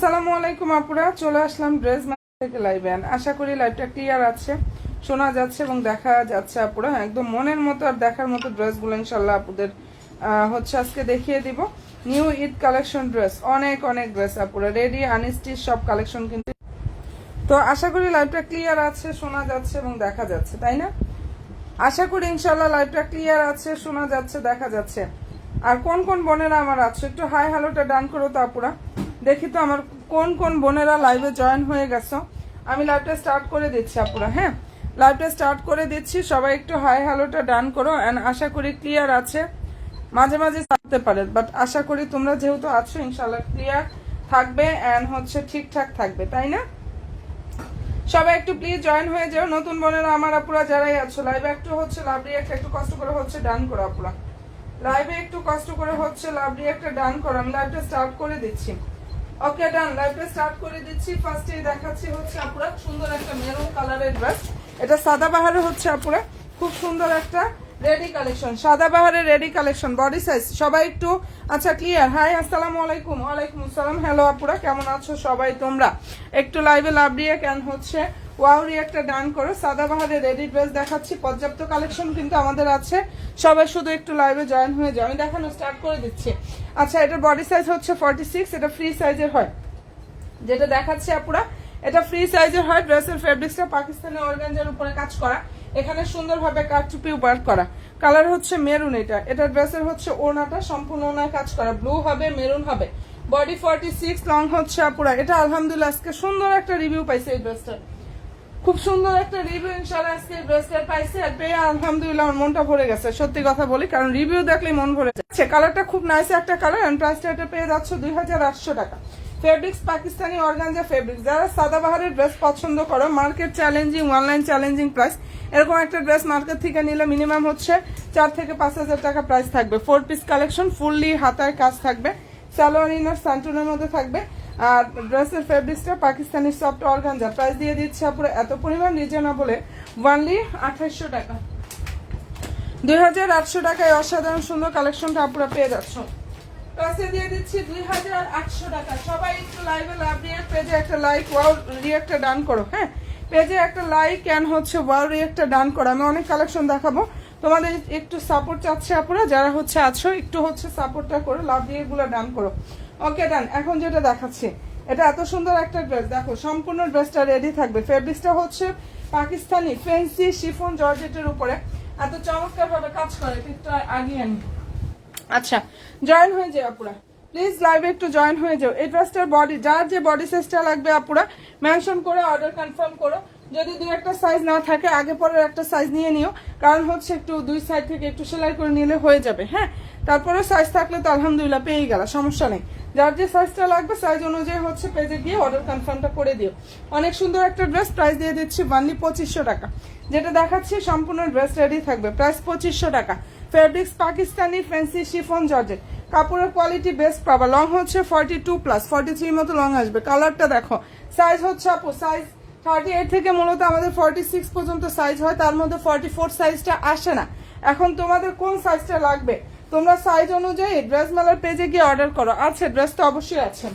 আসসালামু আলাইকুম আপুরা, চলে আসলাম ড্রেস থেকে লাইভে। আশা করি লাইভটা ক্লিয়ার আছে, শোনা যাচ্ছে এবং দেখা যাচ্ছে আপুরা। একদম মনের মতো আর দেখার মতো ড্রেসগুলো ইনশাল্লাহ আপুদের হচ্ছে আজকে দেখিয়ে দিব। নিউ ঈদ কালেকশন ড্রেস, অনেক অনেক ড্রেস আপুরা, রেডি আনস্টিচ সব কালেকশন কিন্তু। তো আশা করি লাইভটা ক্লিয়ার আছে, শোনা যাচ্ছে এবং দেখা যাচ্ছে, তাই না? আশা করি ইনশাল্লাহ লাইভটা ক্লিয়ার আছে, শোনা যাচ্ছে, দেখা যাচ্ছে। আর কোন কোন বোনেরা আমার আছে একটু হাই হ্যালোটা ডান করো তো আপুরা, দেখি তো আমার কোন কোন বোনেরা লাইভে জয়েন হয়ে গেছো। আমি লাইভটা স্টার্ট করে দিচ্ছি আপুরা, হ্যাঁ লাইভটা স্টার্ট করে দিচ্ছি, সবাই একটু হাই হ্যালোটা ডান করো। এন্ড আশা করি ক্লিয়ার আছে, মাঝে মাঝে থাকতে পারে বাট আশা করি তোমরা যেহেতু আছো ইনশাল্লাহ ক্লিয়ার থাকবে এন্ড হচ্ছে ঠিকঠাক থাকবে, তাই না? সবাই একটু প্লিজ জয়েন হয়ে যাও, নতুন বোনেরা আমার আপুরা যারাই আছো লাইভে একটু হচ্ছে লাভলি একটু কষ্ট করে হচ্ছে ডান করো আপুরা, লাইভে একটু কষ্ট করে হচ্ছে লাভলি একটা ডান করো। আমি লাইভটা স্টার্ট করে দিচ্ছি, ওকে ডান, লাইভটা স্টার্ট করে দিচ্ছি। ফার্স্টে দেখাচ্ছি হচ্ছে আপুরা সুন্দর একটা মেরুন কালারের ড্রেস, এটা সাদাবাহারে হচ্ছে আপুরা, খুব সুন্দর একটা রেডি কালেকশন, সাদাবাহারের রেডি কালেকশন, বডি সাইজ সবাই একটু আচ্ছা ক্লিয়ার। হাই আসসালামু আলাইকুম। ওয়ালাইকুম আসসালাম, হ্যালো আপুরা, কেমন আছো সবাই তোমরা? একটু লাইভে লাভ দিয়ে কেন হচ্ছে ওয়াউরি একটা ডান করো। সাদাবাহারের রেডি ড্রেস দেখাচ্ছি, পর্যাপ্ত কালেকশন কিন্তু আমাদের আছে, সবাই শুধু একটু লাইভে জয়েন হয়ে যাও। আমি দেখানো স্টার্ট করে দিচ্ছি। আচ্ছা, এটার বডি সাইজ হচ্ছে 46, এটা ফ্রি সাইজের হয়, যেটা দেখাচ্ছি আপুরা এটা ফ্রি সাইজের হয়। ড্রেসের ফেব্রিক্সটা পাকিস্তানি অর্গানজার উপরে কাজ করা, এখানে সুন্দরভাবে কাটচুপি ওয়ার্ক করা, কালার হচ্ছে মেরুন। এটা ড্রেসের হচ্ছে ওড়নাটা সম্পূর্ণ ওড়নায় কাজ করা, ব্লু হবে মেরুন হবে, বডি 46, লং হচ্ছে আপুরা। এটা আলহামদুলিল্লাহ আজকে সুন্দর একটা রিভিউ পাইছে এই ড্রেসটা, খুব সুন্দর একটা রিভিউ ইনশাআল্লাহ আজকে ড্রেসটা পাইছে। আর পেয়ে আলহামদুলিল্লাহ আমার মনটা ভরে গেছে, সত্যি কথা বলি, কারণ রিভিউ দেখলেই মন ভরে যাচ্ছে। কালারটা খুব নাইস একটা কালার। এন্ড প্রাইসটা এটা পেয়ে যাচ্ছ 2800 টাকা। Fabrics Pakistani organza fabrics. যারা সাদাবাহারের ড্রেস পছন্দ করো, market challenging, online challenging price, এরকম একটা ড্রেস মার্কেট থেকে নিলে মিনিমাম হচ্ছে 4 থেকে 5,000 টাকা প্রাইস থাকবে। 4 পিস কালেকশন, ফুললি হাতায় কাজ থাকবে, সালোয়ার ইনার সান্টুনের মধ্যে থাকবে। আর ড্রেসের ফেব্রিক্সটা পাকিস্তানি সফট অর্গানজা। প্রাইস দিয়ে দিচ্ছে আপুরা এত পরিমাণ রিজনেবলে, অনলি 2800 টাকা, 2800 টাকায় অসাধারণ সুন্দর কালেকশনটা আপুরা পেয়ে যাচ্ছ। প্রাইসে দিয়ে দিচ্ছি 2800 টাকা। সবাই একটু লাইভে লাভ দিয়ে পেজে একটা লাইক ওয়াও রিয়েক্টটা ডান করো, হ্যাঁ পেজে একটা লাইক ক্যান হচ্ছে ওয়াও রিয়েক্টটা ডান করো। আমি অনেক কালেকশন দেখাবো, তোমাদের একটু সাপোর্ট চাচ্ছে আপুরা, যারা হচ্ছে আছো একটু হচ্ছে সাপোর্টটা করো, লাভ দিয়ে এগুলো ডান করো। ওকে ডান। এখন যেটা দেখাচ্ছি এটা এত সুন্দর একটা ড্রেস, দেখো সম্পূর্ণ ড্রেসটা রেডি থাকবে। ফেব্রিক্সটা হচ্ছে পাকিস্তানি ফ্যান্সি শিফন জর্জেটের উপরে, এত চমৎকার ভাবে কাজ করে। একটু আগিয়ে আনি, আচ্ছা জয়েন হয়ে যায় আপুরা, প্লিজ লাইভে একটু জয়েন হয়ে যাও। এই ড্রেসটার বডি, যার যে বডি সাইজটা লাগবে আপুরা মেনশন করে অর্ডার কনফার্ম করো। যদি দুই একটা সাইজ না থাকে আগে পরের একটা সাইজ নিয়ে নিও, কারণ হচ্ছে একটু দুই সাইড থেকে একটু সেলাই করে নিলে হয়ে যাবে, হ্যাঁ তারপরে সাইজ থাকলে তো আলহামদুলিল্লাহ পেয়ে গেল, সমস্যা নেই। যার যে সাইজটা লাগবে সাইজ অনুযায়ী হচ্ছে পেজে গিয়ে অর্ডার কনফার্মটা করে দিও। অনেক সুন্দর একটা ড্রেস, প্রাইস দিয়ে দিচ্ছি অনলি 2500 টাকা। যেটা দেখাচ্ছি সম্পূর্ণ ড্রেস রেডি থাকবে, প্রাইস 2500 টাকা। Fabrics Pakistani fancy chiffon georgette, কাপড়ের কোয়ালিটি বেস্ট পাবা। লং হচ্ছে 42+, 43 মতো লং আসবে। কালারটা দেখো, সাইজ হচ্ছে আপু সাইজ 38 থেকে মূলত আমাদের 46 পর্যন্ত সাইজ হয়, তার মধ্যে 44 সাইজটা আসে না। এখন তোমাদের কোন সাইজটা লাগবে তোমরা সাইজ অনুযায়ী ড্রেস মেলার পেজে গিয়ে অর্ডার করো। আছে ড্রেস তো অবশ্যই আছে,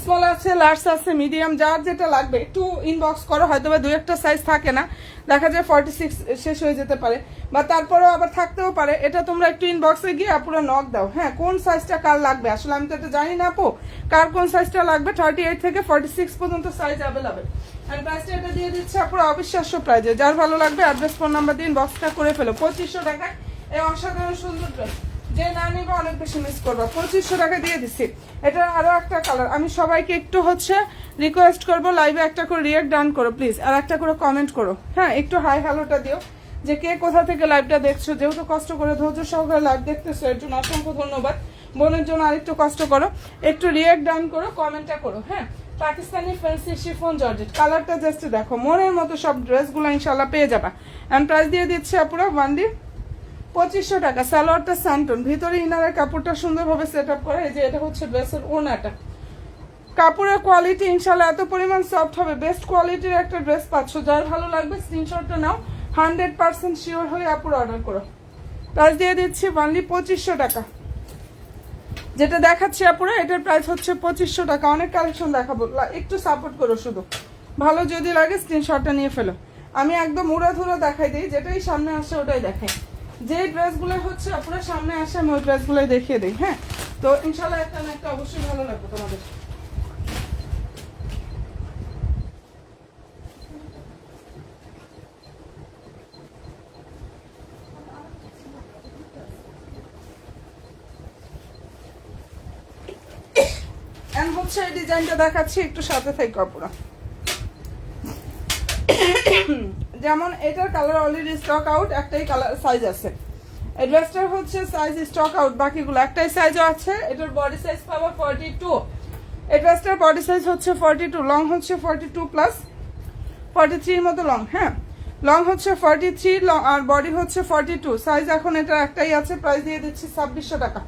স্মল আছে, লার্জ আছে, মিডিয়াম, যার যেটা লাগবে একটু ইনবক্স করো। হয়তো বা দুই একটা সাইজ থাকে না, দেখা যায় 46 শেষ হয়ে যেতে পারে বা তারপরেও আবার থাকতেও পারে, এটা তোমরা একটু ইনবক্সে গিয়ে পুরো নক দাও, হ্যাঁ কোন সাইজটা কার লাগবে। আসলে আমি তো এটা জানি না আপু কার কোন সাইজটা লাগবে। 38 থেকে 46 পর্যন্ত সাইজ অ্যাভেলেবেল। আর প্রাইসটা এটা দিয়ে দিচ্ছে আপুরা অবিশ্বাস্য প্রাইজে। যার ভালো লাগবে অ্যাড্রেস ফোন নাম্বার দিয়ে ইনবক্সটা করে ফেলো। 2500 টাকায় এই অসাধারণ সুন্দর ড্রেস, যে না নিবে অনেক বেশি মিস করবো। 2500 টাকা দিয়ে দিচ্ছি। এটা আরো একটা কালার। আমি সবাইকে একটু হচ্ছে রিকোয়েস্ট করবো লাইভে একটা করে রিয়েক্ট ডান করো প্লিজ, আর একটা করে কমেন্ট করো, হ্যাঁ একটু হাই হ্যালোটা দিও যে কে কোথা থেকে লাইভটা দেখছো। যেহেতু কষ্ট করে ধৈর্য সহকারে লাইভ দেখতেছো এর জন্য অসংখ্য ধন্যবাদ। বোনের জন্য আরেকটু কষ্ট করো, একটু রিয়েক্ট ডান করো, কমেন্টটা করো, হ্যাঁ পাকিস্তানি ফ্যান্সি শিফন জর্জেট। কালারটা জাস্ট দেখো, মনের মতো সব ড্রেসগুলো ইনশাল্লাহ পেয়ে যাবা। এন্ড প্রাইস দিয়ে দিচ্ছে আপুরা ওয়ানলি 2500 টাকা। সালোয়ারটা স্যান্টন, ভিতরে ইনারের কাপড়টা সুন্দরভাবে সেট আপ করা। এই যে এটা হচ্ছে ড্রেসের ওড়নাটা, কাপড়ের কোয়ালিটি ইনশাল্লাহ এত পরিমাণ সফট হবে, বেস্ট কোয়ালিটির একটা ড্রেস পাচ্ছ। যার ভালো লাগবে স্ক্রিনশটটা নাও, 100% শিওর হয়ে আপুর অর্ডার করো। প্রাইস দিয়ে দিচ্ছি অনলি 2500 টাকা। যেটা দেখাচ্ছি আপুরা এটার প্রাইস হচ্ছে 2500 টাকা। অনেক কালেকশন দেখাবো, একটু সাপোর্ট করো শুধু। ভালো যদি লাগে স্ক্রিনশটটা নিয়ে ফেলো। আমি একদম উড়াধুরা দেখাই দিই, যেটাই সামনে আসে ওটাই দেখাই। যে ড্রেসগুলো হচ্ছে আপুরা সামনে আসে আমি ওই ড্রেসগুলোই দেখিয়ে দিই। হ্যাঁ, তো ইনশাল্লাহ একটা না একটা অবশ্যই ভালো লাগবে তোমাদের। এন্ড হচ্ছে এই ডিজাইনটা দেখাচ্ছি, একটু সাথে থেকে আপুরা। যেমন এটার কালার অলরেডি স্টক আউট, একটাই কালার সাইজ আছে। এই ড্রেসটার হচ্ছে সাইজ স্টক আউট, বাকিগুলো একটাই সাইজও আছে। এটার বডি সাইজ পাবা 42। এই ড্রেসটার বডি সাইজ হচ্ছে 42, লং হচ্ছে 42 প্লাস 43 মতো লং। হ্যাঁ, লং হচ্ছে 43 লং আর বডি হচ্ছে 42। সাইজ এখন এটা একটাই আছে। প্রাইস দিয়ে দিচ্ছি 2600 টাকা।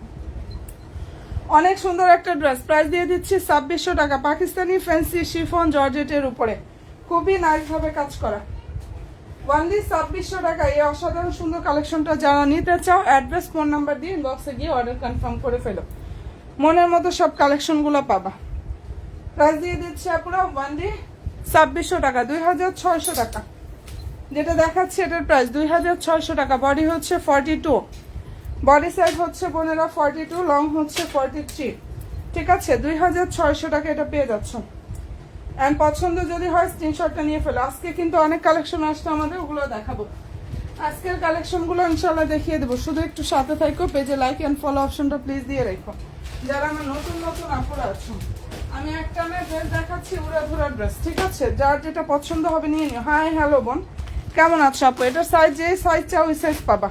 অনেক সুন্দর একটা ড্রেস, প্রাইস দিয়ে দিচ্ছি 2600 টাকা। পাকিস্তানি ফ্যান্সি শিফন জর্জেটের উপরে খুবই নাইস ভাবে কাজ করা। ওয়ানলি 2600 টাকা। এই অসাধারণ সুন্দর কালেকশনটা যারা নিতে চাও অ্যাড্রেস ফোন নাম্বার দিয়ে ইনবক্সে গিয়ে অর্ডার কনফার্ম করে ফেলো। মনের মতো সব কালেকশনগুলো পাবা। প্রাইস দিয়ে দিচ্ছি আপনারা ওয়ানলি 2600 টাকা, 2600 টাকা। যেটা দেখাচ্ছি এটার প্রাইস 2600 টাকা। বডি হচ্ছে 42, বডি সাইজ হচ্ছে বোনেরা 42, লং হচ্ছে 43। ঠিক আছে, 2600 টাকা এটা পেয়ে যাচ্ছ। এন্ড পছন্দ যদি হয় স্ক্রিনশটটা নিয়ে ফেলো। আজকে কিন্তু অনেক কালেকশন আসছে আমাদের, ওগুলো দেখাবো। আজকের কালেকশনগুলো ইনশাল্লাহ দেখিয়ে দেবো, শুধু একটু সাথে থাকো। পেজে লাইক এন্ড ফলো অপশনটা প্লিজ দিয়ে রেখো। যারা আমার নতুন নতুন আপুরা আছো, আমি একটা ড্রেস দেখাচ্ছি, উড়াধুরা ড্রেস। ঠিক আছে, যার যেটা পছন্দ হবে নিয়ে নিও। হাই হ্যালো বোন, কেমন আছো আপু? এটার সাইজ যে সাইজ চাও ওই সাইজ পাবা।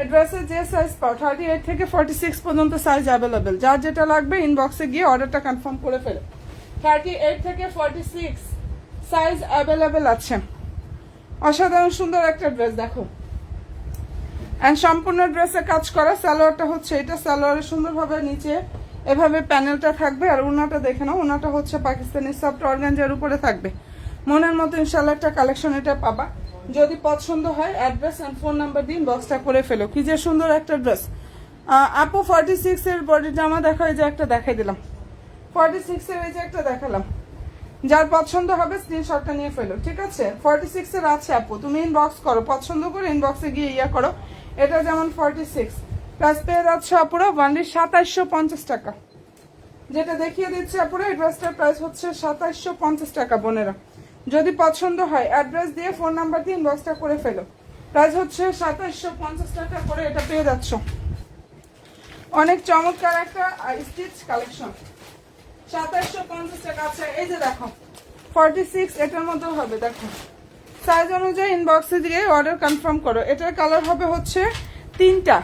এই ড্রেসের যে সাইজ পাও 38 থেকে 46 পর্যন্ত সাইজ অ্যাভেলেবেল। যার যেটা লাগবে ইনবক্সে গিয়ে অর্ডারটা কনফার্ম করে ফেলো। 38 থেকে 46 সাইজ অ্যাভেলেবেল আছে। অসাধারণ সুন্দর একটা ড্রেস দেখো। এন্ড সম্পূর্ণ ড্রেসে কাজ করা। সালোয়ারটা হচ্ছে এটা, সালোয়ারের সুন্দরভাবে নিচে এভাবে প্যানেলটা থাকবে। আর ওনাটা দেখে নাও, ওনাটা হচ্ছে পাকিস্তানি সফট অর্গানজার উপরে থাকবে। মনের মতো ইনশাল্লাহ একটা কালেকশন এটা পাবা। যদি পছন্দ হয় অ্যাড্রেস এন্ড ফোন নাম্বার দিন বক্সটা করে ফেলো। কি যে সুন্দর একটা ড্রেস। আপু 46 এর বডি জামা দেখো, এই যে একটা দেখাই দিলাম। 46 এর এই যে একটা দেখালাম। যার পছন্দ হবে স্ক্রিনশটটা নিয়ে ফেলো। ঠিক আছে, 46 এর আছে আপু, তুমি ইনবক্স করো, পছন্দ করে ইনবক্সে গিয়ে ইয়া করো। এটা যেমন 46, প্রাইস পেয়ে যাচ্ছে আপুরা ওয়ানলি 2750 টাকা। যেটা দেখিয়ে দিচ্ছে আপুরা এই ড্রেসটার প্রাইস হচ্ছে 2750 টাকা। বোনেরা যদি পছন্দ হয় অ্যাড্রেস দিয়ে ফোন নাম্বার দিয়ে ইনবক্সটা করে ফেলো। প্রাইস হচ্ছে 2750 টাকা করে এটা পেয়ে যাচ্ছ। অনেক চমৎকার একটা স্টিচ কালেকশন, 2750 টাকা। আচ্ছা এই যে দেখো 46, এটার মধ্যেও হবে। দেখো সাইজ অনুযায়ী ইনবক্সে দিয়ে অর্ডার কনফার্ম করো। এটার কালার হবে হচ্ছে 3টা।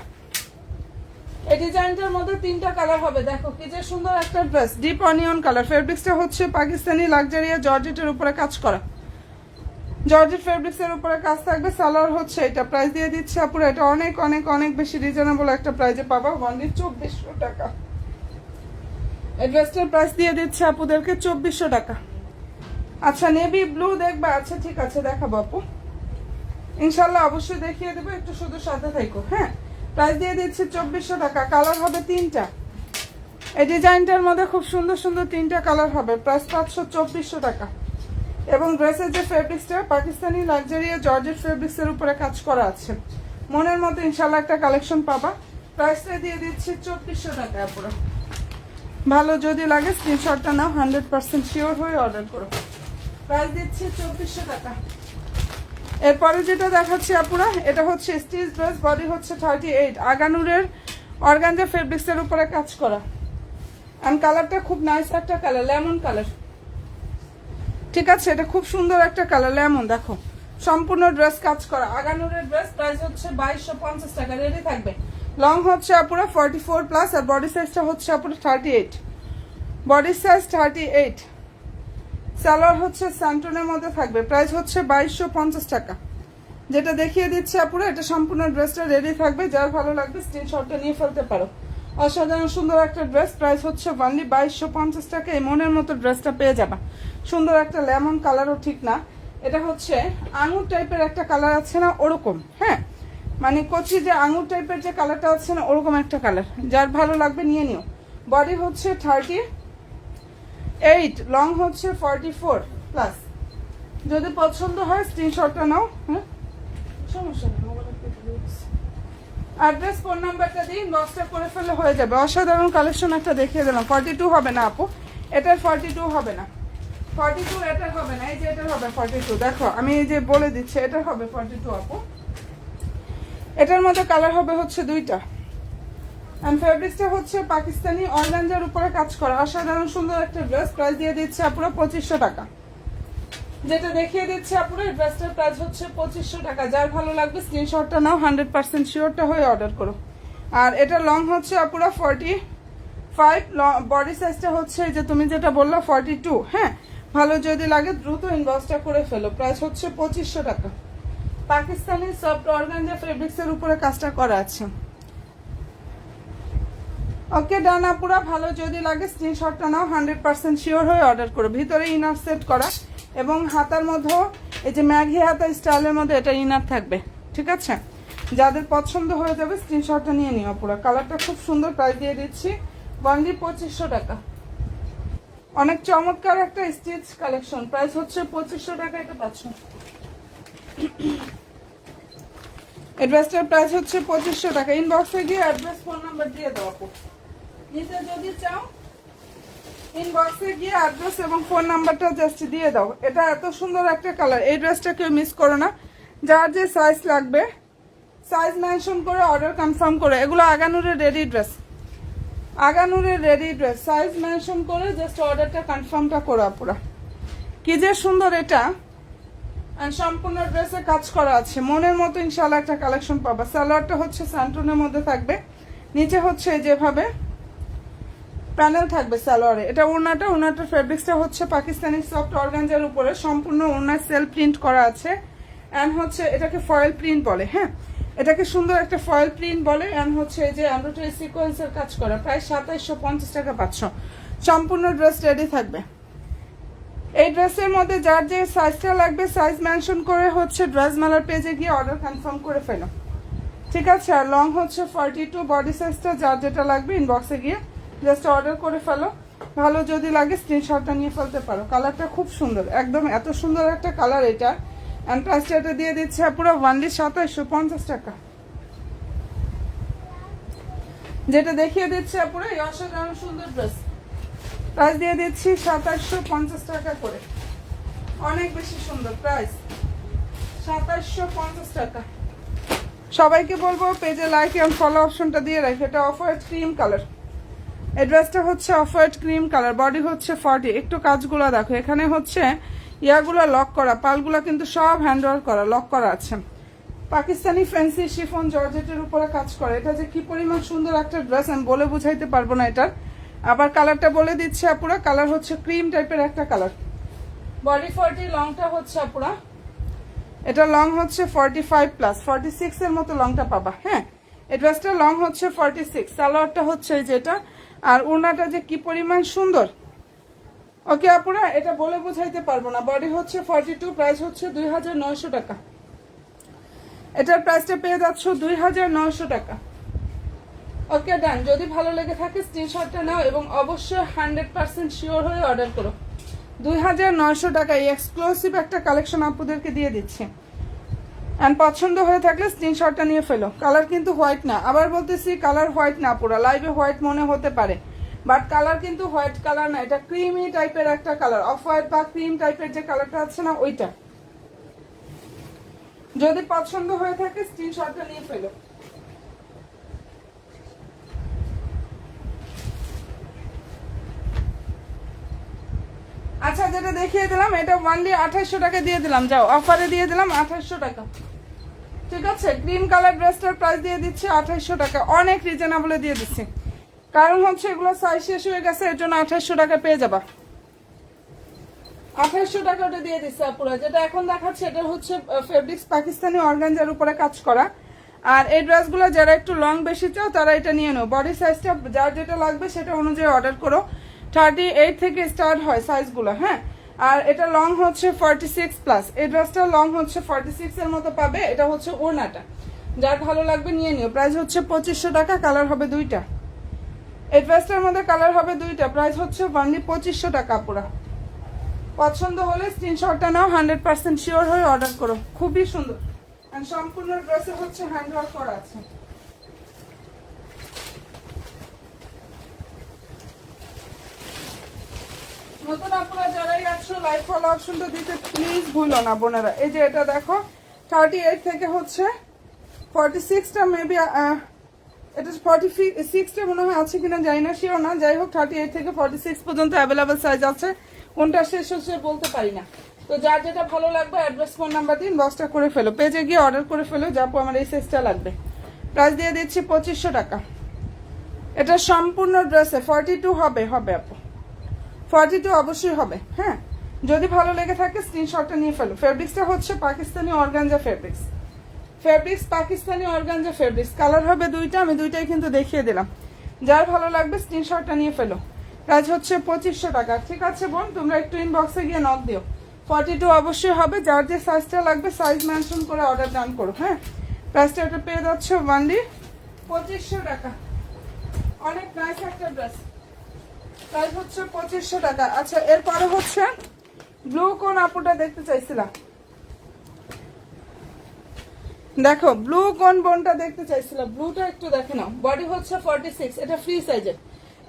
এই ডিজাইনটার মধ্যে 3টা কালার হবে। দেখো কি যে সুন্দর একটা ড্রেস, ডিপ অনিয়ন কালার। ফেব্রিক্সটা হচ্ছে পাকিস্তানি লাক্সারিয়া জর্জেটের উপরে কাজ করা। জর্জেট ফেব্রিক্সের উপরে কাজ থাকবে। সালোয়ার হচ্ছে এটা। প্রাইস দিয়ে দিচ্ছে আপুরা এটা অনেক অনেক অনেক বেশি রিজনেবল একটা প্রাইসে পাবা, ওনলি 2400 টাকা। এই ড্রেসটার প্রাইস দিয়ে দিচ্ছে আপুদেরকে 2400 টাকা। আচ্ছা নেভি ব্লু দেখবা? আচ্ছা ঠিক আছে দেখাবো আপু, ইনশাল্লাহ অবশ্যই দেখিয়ে দেবো, একটু শুধু সাথে থাকো। হ্যাঁ, প্রাইস দিয়ে দিচ্ছি 2400 টাকা। কালার হবে 3টা। এই ডিজাইনটার মধ্যে খুব সুন্দর সুন্দর 3টা কালার হবে। প্রাইস পাচ্ছ 2400 টাকা। এবং ড্রেসের যে ফেব্রিক্সটা পাকিস্তানি লাক্সারিয়া জর্জেট ফেব্রিক্সের উপরে কাজ করা আছে। মনের মতো ইনশাল্লাহ একটা কালেকশন পাবা। প্রাইসটা দিয়ে দিচ্ছি 2400 টাকা আপুরা। ভালো যদি লাগে স্ক্রিনশটটা নাও, 100% শিওর হয়ে অর্ডার করো। প্রাইস দিচ্ছি 2400 টাকা। এরপরে যেটা দেখাচ্ছি আপুরা, এটা হচ্ছে স্টিচ ড্রেস, বডি হচ্ছে 38, আগানুরের অর্গানজা ফেব্রিক্সের উপরে কাজ করা। আর কালারটা খুব নাইস একটা কালার, লেমন কালার। ঠিক আছে, এটা খুব সুন্দর একটা কালার লেমন। দেখো সম্পূর্ণ ড্রেস কাজ করা, আগানুরের ড্রেস। প্রাইস হচ্ছে 2250 টাকা। রেডি থাকবে। লং হচ্ছে আপুরা 44 প্লাস আর বডি সাইজটা হচ্ছে আপুরা 38, বডি সাইজ 38। সালোয়ার হচ্ছে স্যান্টনের মধ্যে থাকবে। প্রাইস হচ্ছে 2250 টাকা। যেটা দেখিয়ে দিচ্ছে আপুরা এটা সম্পূর্ণ ড্রেসটা রেডি থাকবে। যার ভালো লাগবে স্ক্রিনশটটা নিয়ে ফেলতে পারো। অসাধারণ সুন্দর একটা ড্রেস। প্রাইস হচ্ছে অনলি 2250 টাকা। এই মনের মতো ড্রেসটা পেয়ে যাবা। সুন্দর একটা লেমন কালারও ঠিক না, এটা হচ্ছে আঙুর টাইপের একটা কালার আছে না ওরকম। হ্যাঁ, মানে কচি যে আঙুর টাইপের যে কালারটা আছে না ওরকম একটা কালার। যার ভালো লাগবে নিয়ে নিও। বডি হচ্ছে 38, লং হচ্ছে 44 প্লাস। যদি পছন্দ হয় স্ক্রিনশটটা নাও। হ্যাঁ, সমস্যা নেই, অ্যাড্রেস ফোন নাম্বারটা দিই, ইনবক্সটা করে ফেলে হয়ে যাবে। অসাধারণ কালেকশন একটা দেখিয়ে দিলাম। 42 হবে না আপু, এটার 42 হবে না, 42 এটার হবে না, এই যে এটার হবে 42। দেখো আমি এই যে বলে দিচ্ছি, এটার হবে 42 আপু। এটার মধ্যে কালার হবে হচ্ছে দুইটা। এন্ড ফেব্রিক্সটা হচ্ছে পাকিস্তানি অর্গানজার উপরে কাজ করা অসাধারণ সুন্দর একটা ড্রেস। প্রাইস দিয়ে দিচ্ছে আপুরা 2500 টাকা। যেটা দেখিয়ে দিচ্ছে আপুরা, এই ড্রেসটার প্রাইস হচ্ছে 2500 টাকা। যার ভালো লাগবে স্ক্রিনশটটা নাও, 100% শিওরটা হয়ে অর্ডার করো। আর এটা লং হচ্ছে আপুরা 45, বডি সাইজটা হচ্ছে যে তুমি যেটা বললো 42। হ্যাঁ, ভালো যদি লাগে দ্রুত ইনবক্সটা করে ফেলো। প্রাইস হচ্ছে 2500 টাকা। পাকিস্তানি সফট অর্গানজা ফেব্রিক্সের উপরে কাজটা করা আছে। ওকে ডান আপুরা, ভালো যদি লাগে স্ক্রিনশটটা নাও, 100% শিওর হয়ে অর্ডার করো। ভিতরে ইনার সেট করা এবং হাতার মধ্যে এই যে ম্যাঘি হাতা স্টাইলের মধ্যে এটা ইনার থাকবে। ঠিক আছে, যাদের পছন্দ হয়ে যাবে স্ক্রিনশটটা নিয়ে নিও পুরো। কালারটা খুব সুন্দর। প্রাইস দিয়ে দিচ্ছি অনলি 2500 টাকা। অনেক চমৎকার একটা স্টিচ কালেকশন। প্রাইস হচ্ছে 2500 টাকা। এটা পাচ্ছ, অ্যাড্রেসটার প্রাইস হচ্ছে 2500 টাকা। ইনবক্সে গিয়ে অ্যাড্রেস ফোন নাম্বার দিয়ে দাও আপু। নিতে যদি চাও ইনবক্সে গিয়ে অ্যাড্রেস এবং ফোন নাম্বারটা জাস্ট দিয়ে দাও। এটা এত সুন্দর একটা কালার, এই ড্রেসটা কেউ মিস করো না। যার যে সাইজ লাগবে সাইজ মেনশন করে অর্ডার কনফার্ম করে। এগুলো আগানুরের রেডি ড্রেস, আগানুরের রেডি ড্রেস। সাইজ মেনশন করে জাস্ট অর্ডারটা কনফার্মটা করো আপুরা। কি যে সুন্দর এটা, সম্পূর্ণ ড্রেসে কাজ করা আছে। মনের মতো ইনশাআল্লাহ একটা কালেকশন পাবা। সালোয়ারটা হচ্ছে স্যান্টনের মধ্যে থাকবে, নিচে হচ্ছে যেভাবে প্যানেল থাকবে সালোয়ারে। এটা ওড়নাটার ফেব্রিক্সটা হচ্ছে পাকিস্তানি সফট অর্গানজার উপরে সম্পূর্ণ ওড়নায় সেলফ প্রিন্ট করা আছে। অ্যান্ড হচ্ছে এটাকে ফয়েল প্রিন্ট বলে। হ্যাঁ, এটাকে সুন্দর একটা ফয়েল প্রিন্ট বলে। অ্যান্ড হচ্ছে এই যে এমব্রয়ডারি সিকোয়েন্সের কাজ করা। প্রায় 2750 টাকা পাচ্ছ। সম্পূর্ণ ড্রেস রেডি থাকবে। এই ড্রেসের মধ্যে যার যে সাইজটা লাগবে সাইজ মেনশন করে হচ্ছে ড্রেস মেলার পেজে গিয়ে অর্ডার কনফার্ম করে ফেলো। ঠিক আছে, আর লং হচ্ছে 42, বডি সাইজটা যার যেটা লাগবে ইনবক্সে গিয়ে জাস্ট অর্ডার করে ফেলো। ভালো যদি লাগে স্ক্রিনশটটা নিয়ে ফেলতে পারো। কালারটা খুব সুন্দর, একদম এত সুন্দর একটা কালার এটা। অ্যান্ড প্রাইসটা এটা দিয়ে দিচ্ছে পুরো অনলি 2750 টাকা। যেটা দেখিয়ে দিচ্ছে পুরো এই অসাধারণ সুন্দর ড্রেস। প্রাইস দিয়ে দিচ্ছি 2750 টাকা করে। অনেক বেশি সুন্দর প্রাইস, 2750 টাকা। সবাইকে বলবো পেজে লাইক এবং ফলো অপশনটা দিয়ে রাখি। এটা অফ হোয়াইট ক্রিম কালার, অ্যাড্রেসটা হচ্ছে off white cream colour. Body হচ্ছে 40। একটু কাজগুলো দেখো, এখানে হচ্ছে ইয়াগুলো লক করা, পালগুলো কিন্তু সব হ্যান্ডওয়ার্ক করা, লক করা আছে। পাকিস্তানি ফ্যান্সি শিফন জর্জেটের উপরে কাজ করে। এটা যে কি পরিমাণ সুন্দর একটা ড্রেস আমি বলে বুঝাইতে পারবো না এটার। আবার কালারটা বলে দিচ্ছে আপুরা, কালার হচ্ছে ক্রিম টাইপের একটা কালার। বডি 40, লংটা হচ্ছে আপুরা এটা লং হচ্ছে 45 প্লাস 46 এর মতো লংটা পাবা। হ্যাঁ, এই ড্রেসটা লং হচ্ছে 46, সালোয়ারটা হচ্ছে যেটা, আর ওড়নাটা যে কি পরিমাণ সুন্দর। ওকে আপুরা, এটা বলে বুঝাইতে পারবো না। বডি হচ্ছে 42, প্রাইস হচ্ছে 2900 টাকা। এটার প্রাইসটা পেয়ে যাচ্ছ 2900 টাকা। ওকে ডান। যদি ভালো লেগে থাকে স্ক্রিনশটটা নাও এবং অবশ্যই 100% শিওর হয়ে অর্ডার করো। 2900 টাকা এই এক্সক্লুসিভ একটা কালেকশন আপুদেরকে দিয়ে দিচ্ছি। অ্যান্ড পছন্দ হয়ে থাকলে স্ক্রিনশটটা নিয়ে ফেলো। কালার কিন্তু হোয়াইট না, আবার বলতেছি কালার হোয়াইট না। পুরো লাইভে হোয়াইট মনে হতে পারে, বাট কালার কিন্তু হোয়াইট কালার না। এটা ক্রিমি টাইপের একটা কালার, অফ হোয়াইট বা ক্রিম টাইপের যে কালারটা আছে না ওইটা। যদি পছন্দ হয়ে থাকে স্ক্রিনশটটা নিয়ে ফেলো। আচ্ছা, যেটা দেখিয়ে দিলাম এটা ওয়ানলি 2800 টাকা দিয়ে দিলাম। যাও, অফারে দিয়ে দিলাম 2800 টাকা। ঠিক আছে, গ্রিন কালার ড্রেসটার প্রাইস দিয়ে দিচ্ছি 2800 টাকা। অনেক রিজনেবলে দিয়ে দিচ্ছি, কারণ হচ্ছে এগুলো সাইজ শেষ হয়ে গেছে, এর জন্য 2800 টাকা পেয়ে যাবা। 2800 টাকা ওটা দিয়ে দিচ্ছে আপুরা। যেটা এখন দেখাচ্ছে এটা হচ্ছে ফেব্রিক্স পাকিস্তানি অর্গানজার উপরে কাজ করা। আর এই ড্রেসগুলো যারা একটু লং বেশি চাও তারা এটা নিয়ে নাও। বডি সাইজটা যার যেটা লাগবে সেটা অনুযায়ী অর্ডার করো। 38 থেকে স্টার্ট হয় সাইজগুলো। হ্যাঁ, আর এটা লং হচ্ছে 46 প্লাস। এই ড্রেসটা লং হচ্ছে 46 এর মতো পাবে। এটা হচ্ছে ওড়নাটা, যার ভালো লাগবে নিয়ে নিও। প্রাইস হচ্ছে 2500 টাকা। কালার হবে দুইটা। এই ড্রেসটার মধ্যে কালার হবে দুইটা, প্রাইস হচ্ছে অনলি 2500 টাকা পুরা। পছন্দ হলে স্ক্রিনশটটা নাও, 100% শিওর হয়ে অর্ডার করো। খুবই সুন্দর, এন্ড সম্পূর্ণ ড্রেসে হচ্ছে হ্যান্ড ওয়ার্ক করা আছে। নতুন আপনারা যারাই আছো লাইক ফলো অপশনটা দিতে প্লিজ ভুলো না বোনেরা। এই যে এটা দেখো 38 থেকে হচ্ছে 46টা মেবি, এটা 46টা মনে হয় আছে কিনা জানি না, শিওর না। যাই হোক 38 থেকে 46 পর্যন্ত অ্যাভেলেবেল সাইজ আছে, কোনটা শেষ হচ্ছে বলতে পারি না। তো যার যেটা ভালো লাগবে অ্যাড্রেস ফোন নাম্বার দিন, বক্সটা করে ফেলো, পেজে গিয়ে অর্ডার করে ফেলো, যাবো আমার এই সাইজটা লাগবে। প্রাইস দিয়ে দিচ্ছি 2500 টাকা। এটা সম্পূর্ণ ড্রেসে 42 হবে আপু, 42 অবশ্যই হবে। হ্যাঁ, যদি ভালো লেগে থাকে স্ক্রিনশটটা নিয়ে ফেলো। ফেব্রিক্সটা হচ্ছে Pakistani organza fabrics, Pakistani organza fabrics. Colour হবে দুইটা, আমি দুইটাই কিন্তু দেখিয়ে দিলাম। যার ভালো লাগবে স্ক্রিনশটটা নিয়ে ফেলো। প্রাইস হচ্ছে 2500 টাকা। ঠিক আছে বোন, তোমরা একটু ইনবক্সে গিয়ে নক দিও। 42 অবশ্যই হবে, যার যে সাইজটা লাগবে সাইজ মেনশন করে অর্ডার ডান করো। হ্যাঁ, প্রাইসটা এটা পেয়ে যাচ্ছে অনলি 2500 টাকা। অনেক নাইস একটা ড্রেস, প্রাইস হচ্ছে 2500 টাকা। আচ্ছা, এরপরে হচ্ছে ব্লু কোন আপুটা দেখতে চাইছিলাম, দেখো ব্লু কোন বোনটা দেখতে চাইছিলাম, ব্লুটা একটু দেখে নাও। বডি হচ্ছে 46, এটা ফ্রি সাইজের,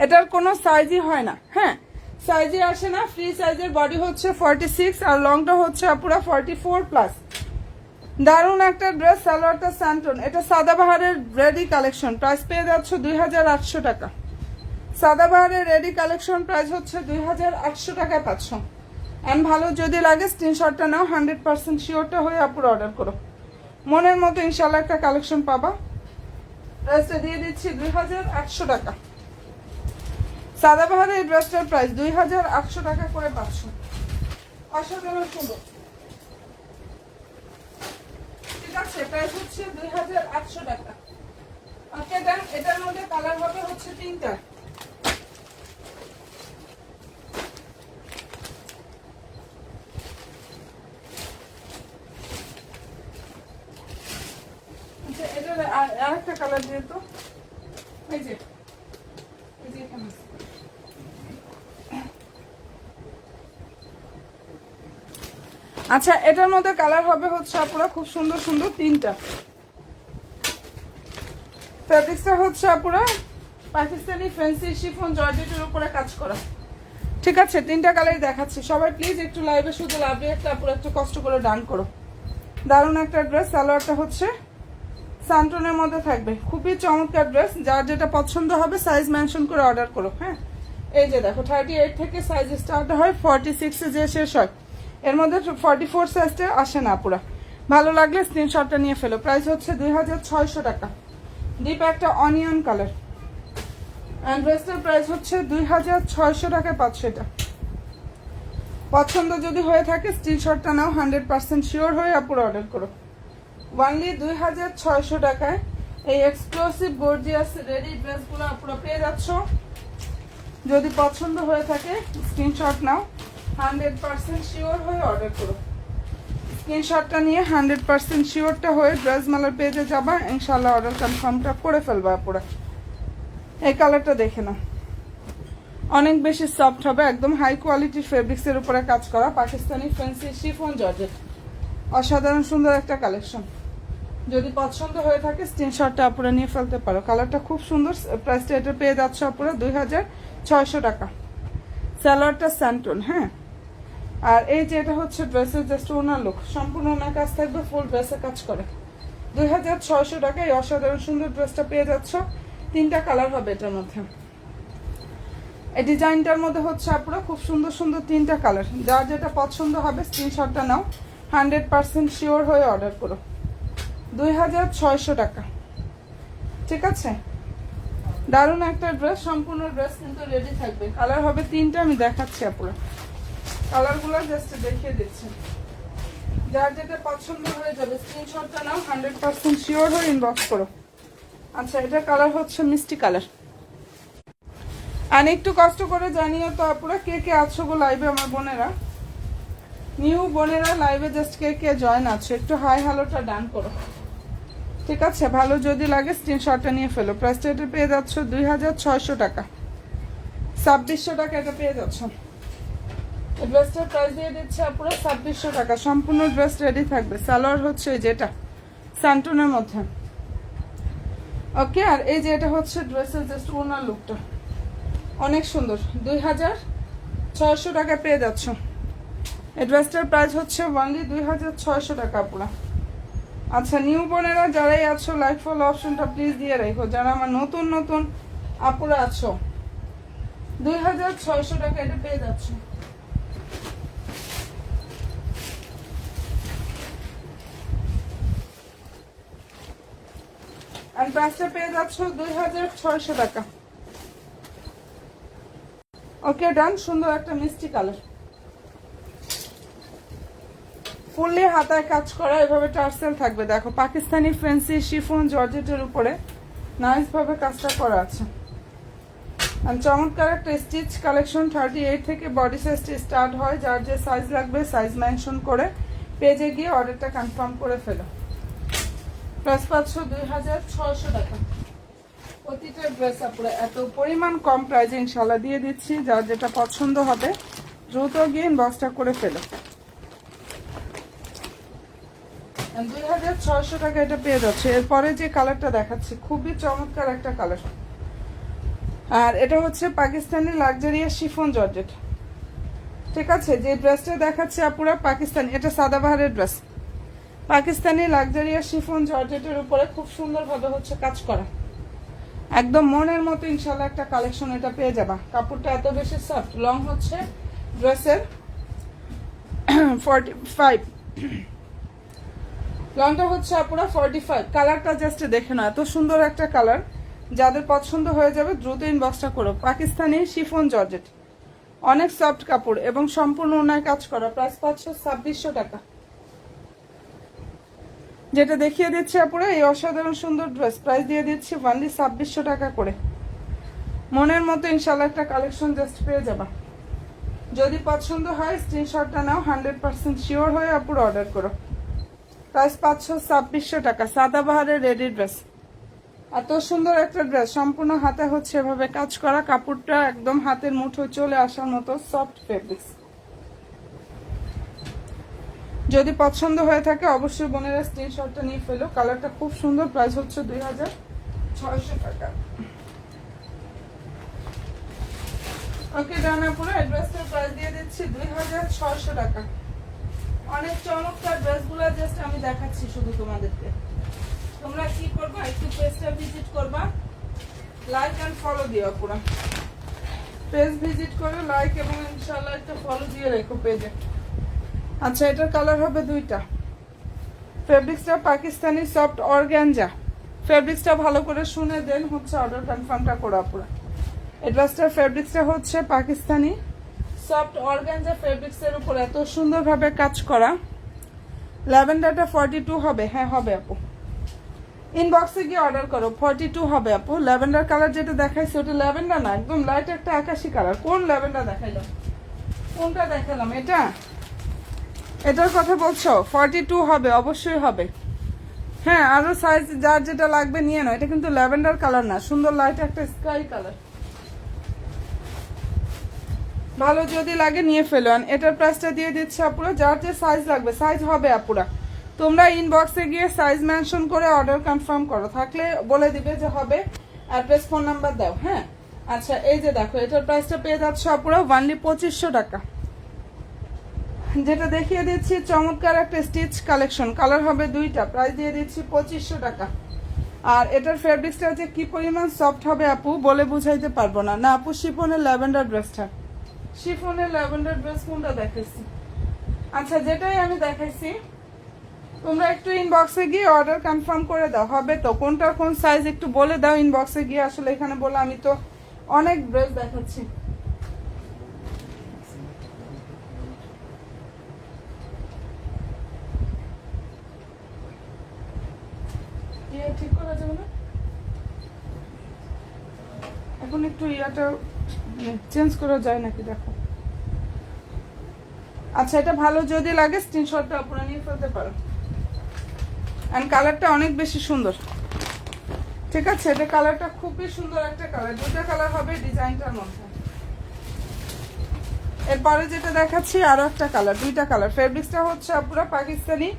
এটার কোনো সাইজই হয় না। হ্যাঁ, সাইজে আসে না, ফ্রি সাইজের। বডি হচ্ছে 46 আর লংটা হচ্ছে পুরো 44 প্লাস। দারুণ একটা ড্রেস, সালোয়ারটা স্যান্টন। এটা সাদাবাহারের রেডি কালেকশন, প্রাইস পেয়ে যাচ্ছে 2800 টাকা। সাদাবাহারের রেডি কালেকশন প্রাইস হচ্ছে 2800 টাকায় পাচ্ছ। এন্ড ভালো যদি লাগে স্ক্রিনশটটা নাও, 100% শিওরটা হয়ে আপুর অর্ডার করো। মনের মতো ইনশাল্লাহ একটা কালেকশন পাবা। ড্রেসটা দিয়ে দিচ্ছি 2800 টাকা। সাদাবাহারের এই ড্রেসটার প্রাইস 2800 টাকা করে পাচ্ছ। অসাধারণ সুন্দর, ঠিক আছে। প্রাইস হচ্ছে 2800 টাকা। ওকে দেন, এটার মধ্যে কালার হবে হচ্ছে 3টা। আচ্ছা, এটার আরেকটা কালার দিয়ে তো, এই যে এখানে। আচ্ছা, এটার মধ্যে কালার হবে হচ্ছে আপুরা খুব সুন্দর সুন্দর 3টা। ফেব্রিক্সটা হচ্ছে আপুরা পাকিস্তানি ফ্যান্সি শিফন জর্জেটের উপরে কাজ করা। ঠিক আছে, 3টা কালারই দেখাচ্ছি। সবাই প্লিজ একটু লাইভে শুধু লাভে একটা আপুরা একটু কষ্ট করে ডান করো। দারুণ একটা ড্রেস, সালোয়ারটা হচ্ছে স্যান্টনের মধ্যে থাকবে, খুবই চমৎকার ড্রেস। যার যেটা পছন্দ হবে সাইজ মেনশন করে অর্ডার করো। হ্যাঁ, এই যে দেখো 38 থেকে সাইজ স্টার্ট হয়, 46 যে শেষ হয়, এর মধ্যে 44 সাইজটা আসে না পুরা। ভালো লাগলে স্ক্রিনশটটা নিয়ে ফেলো। প্রাইস হচ্ছে 2600 টাকা। ডিপ একটা অনিয়ন কালার, অ্যান্ড ড্রেসটার প্রাইস হচ্ছে 2600 টাকায় পাচ্ছ। এটা পছন্দ যদি হয়ে থাকে স্ক্রিনশটটা নাও, 100% শিওর হয়ে আপুর অর্ডার করো। অনলি 2600 টাকায় এই এক্সক্লুসিভ গর্জিয়াস রেডি ড্রেসগুলো আপুরা পেয়ে যাচ্ছ। যদি পছন্দ হয়ে থাকে স্ক্রিনশট নাও, 100% শিওর হয়ে অর্ডার করো। স্ক্রিনশটটা নিয়ে 100% শিওরটা হয়ে ড্রেস মালার পেজে যাবা, ইনশাল্লাহ অর্ডার কনফার্মটা করে ফেলবা আপুরা। এই কালারটা দেখে নাও, অনেক বেশি সফট হবে, একদম হাই কোয়ালিটির ফেব্রিক্সের উপরে কাজ করা, পাকিস্তানি ফ্যান্সি শিফন জর্জেট। অসাধারণ সুন্দর একটা কালেকশন। যদি পছন্দ হয়ে থাকে স্ক্রিনশটটা আপুরা নিয়ে ফেলতে পারো। কালারটা খুব সুন্দর, প্রাইসটা এটা পেয়ে যাচ্ছে আপুরা 2600 টাকা। সালোয়ারটা স্যান্টন। হ্যাঁ, আর এই যে এটা হচ্ছে ড্রেসের জাস্ট ওনার লুক, সম্পূর্ণ ওনার কাজ থাকবে, ফুল ড্রেসে কাজ করে। 2600 টাকায় অসাধারণ সুন্দর ড্রেসটা পেয়ে যাচ্ছ। 3টা কালার হবে এটার মধ্যে। এই ডিজাইনটার মধ্যে হচ্ছে আপুরা খুব সুন্দর সুন্দর 3টা কালার। যার যেটা পছন্দ হবে স্ক্রিনশটটা নাও, 100% শিওর হয়ে অর্ডার করো। 2600 টাকা। ঠিক আছে, দারুণ একটা ড্রেস, সম্পূর্ণ ড্রেস কিন্তু রেডি থাকবে। কালার হবে 3টা, আমি দেখাচ্ছি আপুরা কালারগুলো জাস্ট দেখিয়ে দিচ্ছি। যার যেটা পছন্দ হয়ে যাবে স্ক্রিনশটটা নাও, 100% শিওর হয়ে ইনবক্স করো। আচ্ছা, এটা কালার হচ্ছে মিষ্টি কালার। আর একটু কষ্ট করে জানিও তো আপুরা কে কে আছো গো লাইভে, আমার বোনেরা, নিউ বোনেরা লাইভে জাস্ট কে কে জয়েন আছো, একটু হাই হ্যালোটা ডান করো। ঠিক আছে, ভালো যদি লাগে স্ক্রিনশটটা নিয়ে ফেলো। প্রাইসটা এটা পেয়ে যাচ্ছ 2600 টাকা, 2600 টাকা এটা পেয়ে যাচ্ছ। এই ড্রেসটার প্রাইস দিয়ে দিচ্ছে পুরো 2600 টাকা। সম্পূর্ণ ড্রেস রেডি থাকবে। সালোয়ার হচ্ছে যেটা স্যান্টনের মধ্যে, ওকে। আর এই যে এটা হচ্ছে ড্রেসের জাস্ট ওনার লুকটা, অনেক সুন্দর। 2600 টাকা পেয়ে যাচ্ছ। এই ড্রেসটার প্রাইস হচ্ছে অনলি 2600 টাকা পুরা। আচ্ছা, নিউ বোনেরা যারাই আছো লাইক ফলো অপশনটা প্লিজ দিয়ে রাখো, যারা আমার নতুন নতুন আপুরা আছো। 2600 টাকা এটা পেয়ে যাচ্ছ। আর প্রাইসটা পেয়ে যাচ্ছ 2600 টাকা। ওকে ডান। সুন্দর একটা মিষ্টি কালার, ফুললি হাতায় কাজ করা, এভাবে টার্সেল থাকবে। দেখো পাকিস্তানি ফ্যান্সি শিফন জর্জেটের উপরে নাইস ভাবে কাজটা করা আছে। আর চমৎকার একটা স্টিচ কালেকশন। 38 থেকে বডি সাইজ স্টার্ট হয়। যার যে সাইজ লাগবে সাইজ মেনশন করে পেজে গিয়ে অর্ডারটা কনফার্ম করে ফেলো। প্রাইস পাচ্ছ 2600 টাকা। প্রতিটা ড্রেস আপনারা এত পরিমাণ কম প্রাইসে ইনশাল্লাহ দিয়ে দিচ্ছি। যার যেটা পছন্দ হবে দ্রুত গিয়ে ইনবক্সটা করে ফেলো। 2600 টাকা এটা পেয়ে যাচ্ছে। এরপরে যে কালারটা দেখাচ্ছি খুবই চমৎকার একটা কালার, আর এটা হচ্ছে পাকিস্তানি লাক্সারিয়াস শিফন জর্জেট। ঠিক আছে, যে ড্রেসটা দেখাচ্ছি আপুরা পাকিস্তানি, এটা সাদাবাহারের ড্রেস। পাকিস্তানি লাক্সারিয়াস শিফন জর্জেটের উপরে খুব সুন্দরভাবে হচ্ছে কাজ করা, একদম মনের মতো ইনশাল্লাহ একটা কালেকশন এটা পেয়ে যাবা। কাপড়টা এত বেশি সফট। লং হচ্ছে ড্রেসের 45, লংটা হচ্ছে আপুরা 45। কালারটা জাস্ট দেখে না, এত সুন্দর একটা কালার। যাদের পছন্দ হয়ে যাবে দ্রুত ইনবক্সটা করো। পাকিস্তানি শিফন জর্জেট, অনেক সফট কাপড় এবং সম্পূর্ণ ওনায় কাজ করা। প্রাইস পাচ্ছ 2600 টাকা। যেটা দেখিয়ে দিচ্ছি আপুরা এই অসাধারণ সুন্দর ড্রেস, প্রাইস দিয়ে দিচ্ছি অনলি 2600 টাকা করে। মনের মতো ইনশাল্লাহ একটা কালেকশন জাস্ট পেয়ে যাবা। যদি পছন্দ হয় স্ক্রিনশটটা নাও, 100% শিওর হয়ে আপুরা অর্ডার করো। প্রাইস পাচ্ছ 2600 টাকা। সাদাবাহারের রেডি ড্রেস, এত সুন্দর একটা ড্রেস। সম্পূর্ণ হাতে হচ্ছে এভাবে কাজ করা, কাপড়টা একদম হাতের মুঠো চলে আসার মতো সফট ফেব্রিক্স। যদি পছন্দ হয়ে থাকে অবশ্যই বোনেরা স্ক্রিনশটটা নিয়ে ফেলো। কালারটা খুব সুন্দর। প্রাইস হচ্ছে 2600 টাকা। ওকে ডানা পুরো অ্যাড্রেসের প্রাইস দিয়ে দিচ্ছি 2600 টাকা। অনেক চমৎকার ড্রেসগুলো জাস্ট আমি দেখাচ্ছি শুধু তোমাদেরকে। তোমরা কি করবা, একটু পেজটা ভিজিট করবা, লাইক এন্ড ফলো দিও। পুরো পেজ ভিজিট করে লাইক এবং ইনশাআল্লাহ একটা ফলো দিয়ে রেখো পেজে। আচ্ছা, এটার কালার হবে দুইটা। ফেব্রিক্সটা পাকিস্তানি সফট অর্গানজা। ফেব্রিক্সটা ভালো করে শুনে দেন হচ্ছে অর্ডার কনফার্মটা করা পুরো। এড্রেসটার ফেব্রিক্সটা হচ্ছে পাকিস্তানি সফট অর্গানজা ফেব্রিক্সের উপর এত সুন্দরভাবে কাজ করা। ল্যাভেন্ডারটা 42 হবে। হ্যাঁ হবে আপু, ইনবক্সে গিয়ে অর্ডার করো। 42 হবে আপু। ল্যাভেন্ডার কালার যেটা দেখাইছে ওটা ল্যাভেন্ডার না, একদম লাইট একটা আকাশি কালার। কোন ল্যাভেন্ডার দেখাইলাম? কোনটা দেখালাম? এটা, এটার কথা বলছো? 42 হবে, অবশ্যই হবে। হ্যাঁ, আরো সাইজ যার যেটা লাগবে নিয়ে নাও। এটা কিন্তু ল্যাভেন্ডার কালার না, সুন্দর লাইট একটা স্কাই কালার। ভালো যদি লাগে নিয়ে ফেলো। এটার প্রাইসটা দিয়ে দিচ্ছে আপুরা, যার যে সাইজ লাগবে সাইজ হবে আপুরা। তোমরা ইনবক্সে গিয়ে সাইজ মেনশন করে অর্ডার কনফার্ম করো, থাকলে বলে দিবে যে হবে, অ্যাড্রেস ফোন নাম্বার দাও। হ্যাঁ আচ্ছা, এই যে দেখো এটার প্রাইসটা পেয়ে যাচ্ছ আপুরা অনলি 2500 টাকা। যেটা দেখিয়ে দিচ্ছি চমৎকার একটা স্টিচ কালেকশন, কালার হবে দুইটা। প্রাইস দিয়ে দিচ্ছি 2500 টাকা। আর এটার ফেব্রিক্সটা যে কি পরিমাণ সফট হবে আপু বলে বুঝাইতে পারবো না। না আপু, শিফনের ল্যাভেন্ডার ড্রেসটা, শিফনের ল্যাভেন্ডার ড্রেস কোনটা দেখাইছি? আচ্ছা, যেটাই আমি দেখাইছি তোমরা একটু ইনবক্সে গিয়ে অর্ডার কনফার্ম করে দাও। হবে তো? কোনটার কোন সাইজ একটু বলে দাও ইনবক্সে গিয়ে। আসলে এখানে বলে আমি তো অনেক ড্রেস দেখাচ্ছি। ঠিক করা যাবে না এখন? একটু ইয়াটা চেঞ্জ করা যায় নাকি দেখো। আচ্ছা, এটা ভালো যদি লাগে স্ক্রিনশটটা আপনারা নিয়ে ফেলতে পারো। অ্যান্ড কালারটা অনেক বেশি সুন্দর, ঠিক আছে। এটা কালারটা খুবই সুন্দর একটা কালার, দুটো কালার হবে ডিজাইনটার মধ্যে। এরপরে যেটা দেখাচ্ছি আরো একটা কালার, দুইটা কালার। ফেব্রিক্সটা হচ্ছে পুরো পাকিস্তানি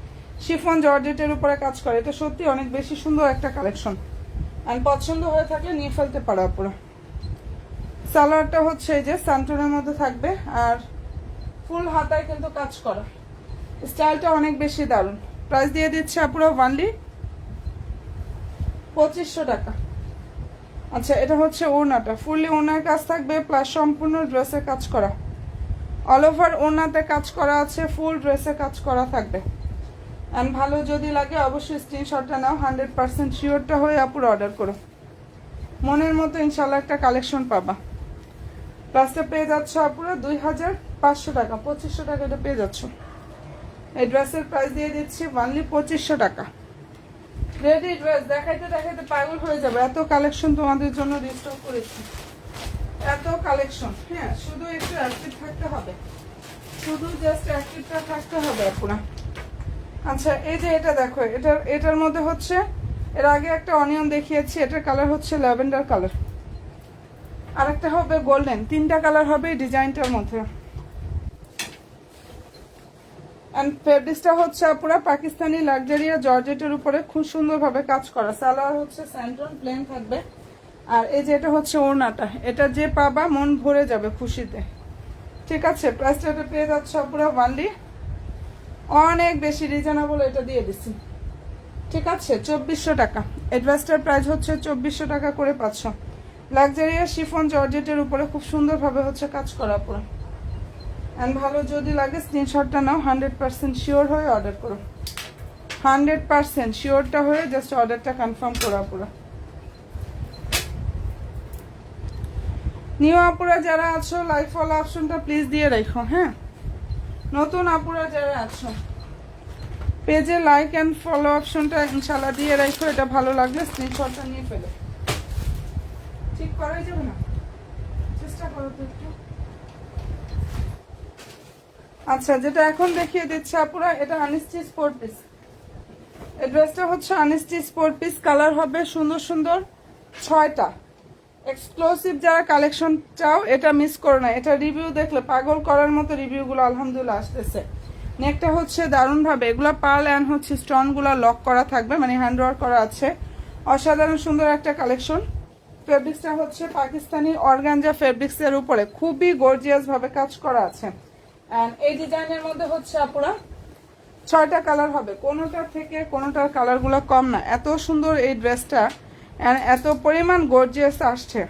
শিফন জর্জেটের উপরে কাজ করে। এটা সত্যি অনেক বেশি সুন্দর একটা কালেকশন, আর পছন্দ হয়ে থাকলে নিয়ে ফেলতে পারো পুরো। সালোয়ারটা হচ্ছে এই যে সান্টনের মধ্যে থাকবে, আর ফুল হাতায় কিন্তু কাজ করা, স্টাইলটা অনেক বেশি দারুণ। প্রাইস দিয়ে দিচ্ছে পুরো ওয়ানলি 2500 টাকা। আচ্ছা, এটা হচ্ছে ওড়নাটা, ফুললি ওড়নার কাজ থাকবে প্লাস সম্পূর্ণ ড্রেসে কাজ করা, অল ওভার ওড়নাতে কাজ করা আছে, ফুল ড্রেসে কাজ করা থাকবে। অ্যান্ড ভালো যদি লাগে অবশ্যই স্ক্রিনশটটা নাও, 100% শিওরটা হয়ে আপুর অর্ডার করো। মনের মতো ইনশাল্লাহ একটা কালেকশন পাবা। প্রাইসটা পেয়ে যাচ্ছ আপুরা 2500 টাকা, 2500 টাকা এটা পেয়ে যাচ্ছ। এই ড্রেসের প্রাইস দিয়ে দিচ্ছি ওনলি 2500 টাকা। রেডি ড্রেস দেখাইতে দেখাইতে পাগল হয়ে যাবে, এত কালেকশন তোমাদের জন্য রিস্টক করেছি, এত কালেকশন। হ্যাঁ, শুধু একটু অ্যাক্টিভ থাকতে হবে, শুধু জাস্ট অ্যাক্টিভটা থাকতে হবে আপুরা। আচ্ছা, এই যে এটা দেখো, এটার মধ্যে হচ্ছে, এর আগে একটা অনিয়ন দেখিয়েছি, এটার কালার হচ্ছে ল্যাভেন্ডার কালার, আর একটা হবে গোল্ডেন, তিনটা কালার হবে এই ডিজাইনটার মধ্যে। এন্ড ফেব্রিক্সটা হচ্ছে পুরো পাকিস্তানি লাক্সারিয়া জর্জেটের উপরে খুব সুন্দরভাবে কাজ করা। সালোয়ার হচ্ছে স্যান্টন প্লেন থাকবে, আর এই যে এটা হচ্ছে ওড়নাটা, এটা যে পাবা মন ভরে যাবে খুশিতে, ঠিক আছে। প্রাইসটা এটা পেয়ে যাচ্ছে পুরো ওয়ানলি অনেক বেশি রিজনেবল, এটা দিয়ে দিচ্ছি, ঠিক আছে, 2400 টাকা। এই ড্রেসটার প্রাইস হচ্ছে 2400 টাকা করে পাচ্ছ। লাক্সারিয়া শিফন জর্জেটের উপরে খুব সুন্দরভাবে হচ্ছে কাজ করা পুরো। অ্যান্ড ভালো যদি লাগে স্ক্রিনশটটা নাও, 100% শিওর হয়ে অর্ডার করো, 100% শিওরটা হয়ে জাস্ট অর্ডারটা কনফার্ম করো পুরো। নিউ আপুরা যারা আছো লাইক ফলো অপশনটা প্লিজ দিয়ে রাখো। হ্যাঁ, নতুন আপুরা যারা আছো পেজে লাইক অ্যান্ড ফলো অপশনটা ইনশাল্লাহ দিয়ে রাখো, এটা ভালো লাগলে স্ক্রিনশটটা নিয়ে ফেলো। ঠিক করাই যাবে না, চেষ্টা করো তো একটু। আচ্ছা, যেটা এখন দেখিয়ে দিচ্ছে আপুরা, এটা আনস্টিচ 4 পিস। এই ড্রেসটা হচ্ছে আনস্টিচ 4 পিস, কালার হবে সুন্দর সুন্দর 6টা। এক্সক্লুসিভ যারা কালেকশন চাও এটা মিস করো না, এটা রিভিউ দেখলে পাগল করার মতো রিভিউগুলো আলহামদুলিল্লাহ আসতেছে। নেকটা হচ্ছে দারুণভাবে, এগুলো পার্ল অ্যান্ড হচ্ছে স্টোনগুলো লক করা থাকবে, মানে হ্যান্ড ওয়ার্ক করা আছে, অসাধারণ সুন্দর একটা কালেকশন। ফেব্রিক্সটা হচ্ছে পাকিস্তানি অর্গানজা ফেব্রিক্সের উপরে খুবই গর্জিয়াস ভাবে কাজ করা আছে। অ্যান্ড এই ডিজাইনের মধ্যে হচ্ছে আপুরা 6টা কালার হবে, কোনোটার থেকে কোনোটার কালারগুলো কম না। এত সুন্দর এই ড্রেসটা, অ্যান্ড এত পরিমাণ গর্জিয়াস আসছে।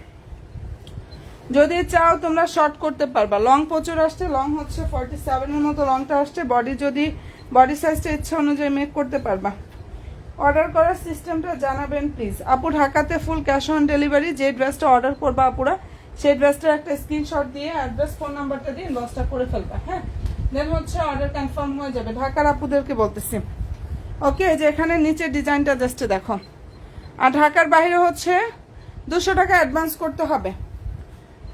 যদি চাও তোমরা শর্ট করতে পারবা, লং প্রচুর আসছে, লং হচ্ছে 47-এর মতো লংটা আসছে। বডি যদি বডি সাইজটা ইচ্ছা অনুযায়ী মেক করতে পারবা। অর্ডার করার সিস্টেমটা জানাবেন প্লিজ। আপু ঢাকাতে ফুল ক্যাশ অন ডেলিভারি, যে ড্রেসটা অর্ডার করবা আপুরা সেই ড্রেসটার একটা স্ক্রিনশট দিয়ে অ্যাড্রেস ফোন নাম্বারটা দিয়ে ইনবক্সটা করে ফেলবা। হ্যাঁ, দেন হচ্ছে অর্ডার কনফার্ম হয়ে যাবে। ঢাকার আপুদেরকে বলতেছি, ওকে। যে এখানে নিচে ডিজাইনটা জাস্ট দেখো। আর ঢাকার বাইরে হচ্ছে 200 টাকা অ্যাডভান্স করতে হবে।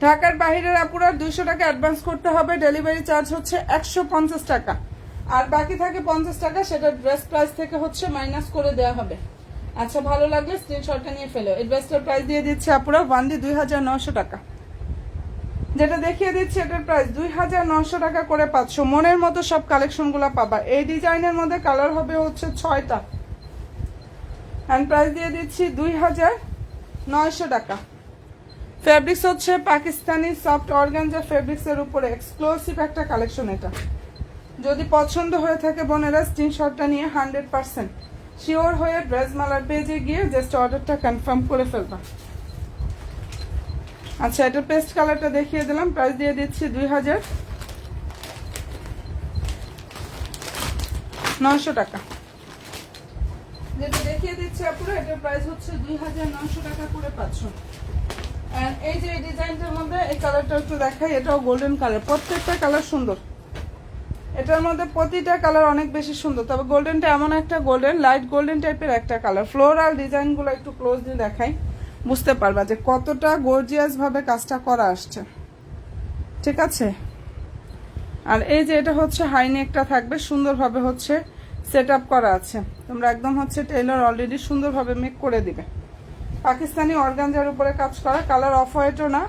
ঢাকার বাইরের আপুরা 200 টাকা অ্যাডভান্স করতে হবে, ডেলিভারি চার্জ হচ্ছে 150 টাকা, আর বাকি থাকে 50 টাকা, সেটা ড্রেস প্রাইস থেকে হচ্ছে মাইনাস করে দেওয়া হবে। আচ্ছা, ভালো লাগলে স্ক্রিনশটটা নিয়ে ফেলো। এই ড্রেসটার প্রাইস দিয়ে দিচ্ছে আপুরা ওয়ানলি 2900 টাকা। যেটা দেখিয়ে দিচ্ছি এটার প্রাইস 2900 টাকা করে পাচ্ছ। মনের মতো সব কালেকশনগুলো পাবা। এই ডিজাইনের মধ্যে কালার হবে হচ্ছে 6টা, অ্যান্ড প্রাইস দিয়ে দিচ্ছি 2900 টাকা। ফেব্রিক্স হচ্ছে পাকিস্তানি সফট অর্গানজা ফেব্রিক্সের উপরে এক্সক্লুসিভ একটা কালেকশন। এটা যদি পছন্দ হয়ে থাকে বোনেরা স্ক্রিনশটটা নিয়ে 100% শিওর হয়ে ড্রেস মালার পেজে গিয়ে জাস্ট অর্ডারটা কনফার্ম করে ফেলবা। আচ্ছা, এটা পেস্ট কালারটা দেখিয়ে দিলাম, প্রাইস দিয়ে দিচ্ছি 2900 টাকা। যেটা দেখিয়ে দিচ্ছি আপুরা এটার প্রাইস হচ্ছে 2900 টাকা করে পাচ্ছ। আর এই যে ডিজাইনটার মধ্যে এই কালারটা একটু দেখাই, এটাও গোল্ডেন কালার, প্রত্যেকটা কালার সুন্দর। এটার মধ্যে প্রতিটা কালার অনেক বেশি সুন্দর, তবে গোল্ডেনটা এমন একটা গোল্ডেন, লাইট গোল্ডেন টাইপের একটা কালার। ফ্লোরাল ডিজাইনগুলো একটু ক্লোজলি দেখাই, বুঝতে পারবা যে কতটা গর্জিয়াস ভাবে কাজটা করা আসছে, ঠিক আছে। আর এই যে এটা হচ্ছে হাই নেকটা থাকবে সুন্দরভাবে হচ্ছে সেট আপ করা আছে। তোমরা একদম হচ্ছে টেইলর অলরেডি সুন্দরভাবে মেক করে দিবে। পাকিস্তানি অর্গানজার উপরে কাজ করা, কালার অফ হোয়াইটও না,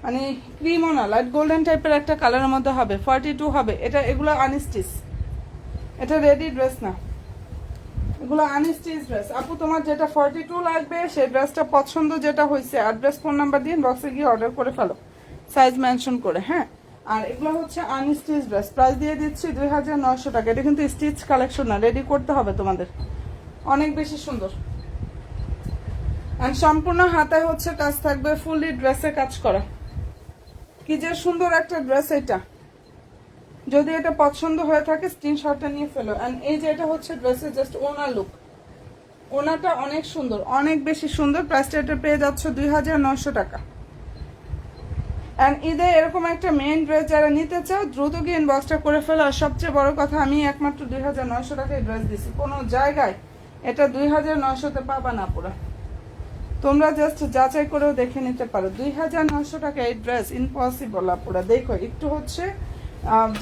মানে ক্রিমও না, লাইট গোল্ডেন টাইপের একটা কালারের মধ্যে হবে। 42 হবে এটা। এগুলো আনস্টিচ, এটা রেডি ড্রেস না, এগুলো আনস্টিচ ড্রেস। আপু তোমার যেটা 42 লাগবে সেই ড্রেসটা পছন্দ যেটা হয়েছে, অ্যাড্রেস ফোন নাম্বার দিয়ে বক্সে গিয়ে অর্ডার করে ফেলো, সাইজ মেনশন করে। হ্যাঁ, আর এগুলো হচ্ছে আনস্টিচ ড্রেস। প্রাইস দিয়ে দিচ্ছি 2900 টাকা। এটা কিন্তু স্টিচ কালেকশন না, রেডি করতে হবে তোমাদের। অনেক বেশি সুন্দর। আর সম্পূর্ণ হাতায় হচ্ছে কাজ থাকবে, ফুললি ড্রেসে কাজ করা। কি যে সুন্দর একটা ড্রেস এটা। যদি এটা পছন্দ হয়ে থাকে স্ক্রিনশটটা নিয়ে ফেলো। এন্ড এই যে এটা হচ্ছে ড্রেসের জাস্ট ওনার লুক, ওনাটা অনেক সুন্দর, অনেক বেশি সুন্দর। প্রাইসটা এটা পেয়ে যাচ্ছে 2900 টাকা। এন্ড ঈদে এরকম একটা মেইন ড্রেস যারা নিতে চাও দ্রুত গিয়ে ইনবক্সটা করে ফেলো। আর সবচেয়ে বড় কথা, আমি একমাত্র 2900 টাকায় ড্রেস দিছি, কোনো জায়গায় এটা 2900-তে পাবা না পুরো। তোমরা জাস্ট যাচাই করেও দেখে নিতে পারো। 2900 টাকা এই ড্রেস ইম্পসিবল আপুরা। দেখো একটু হচ্ছে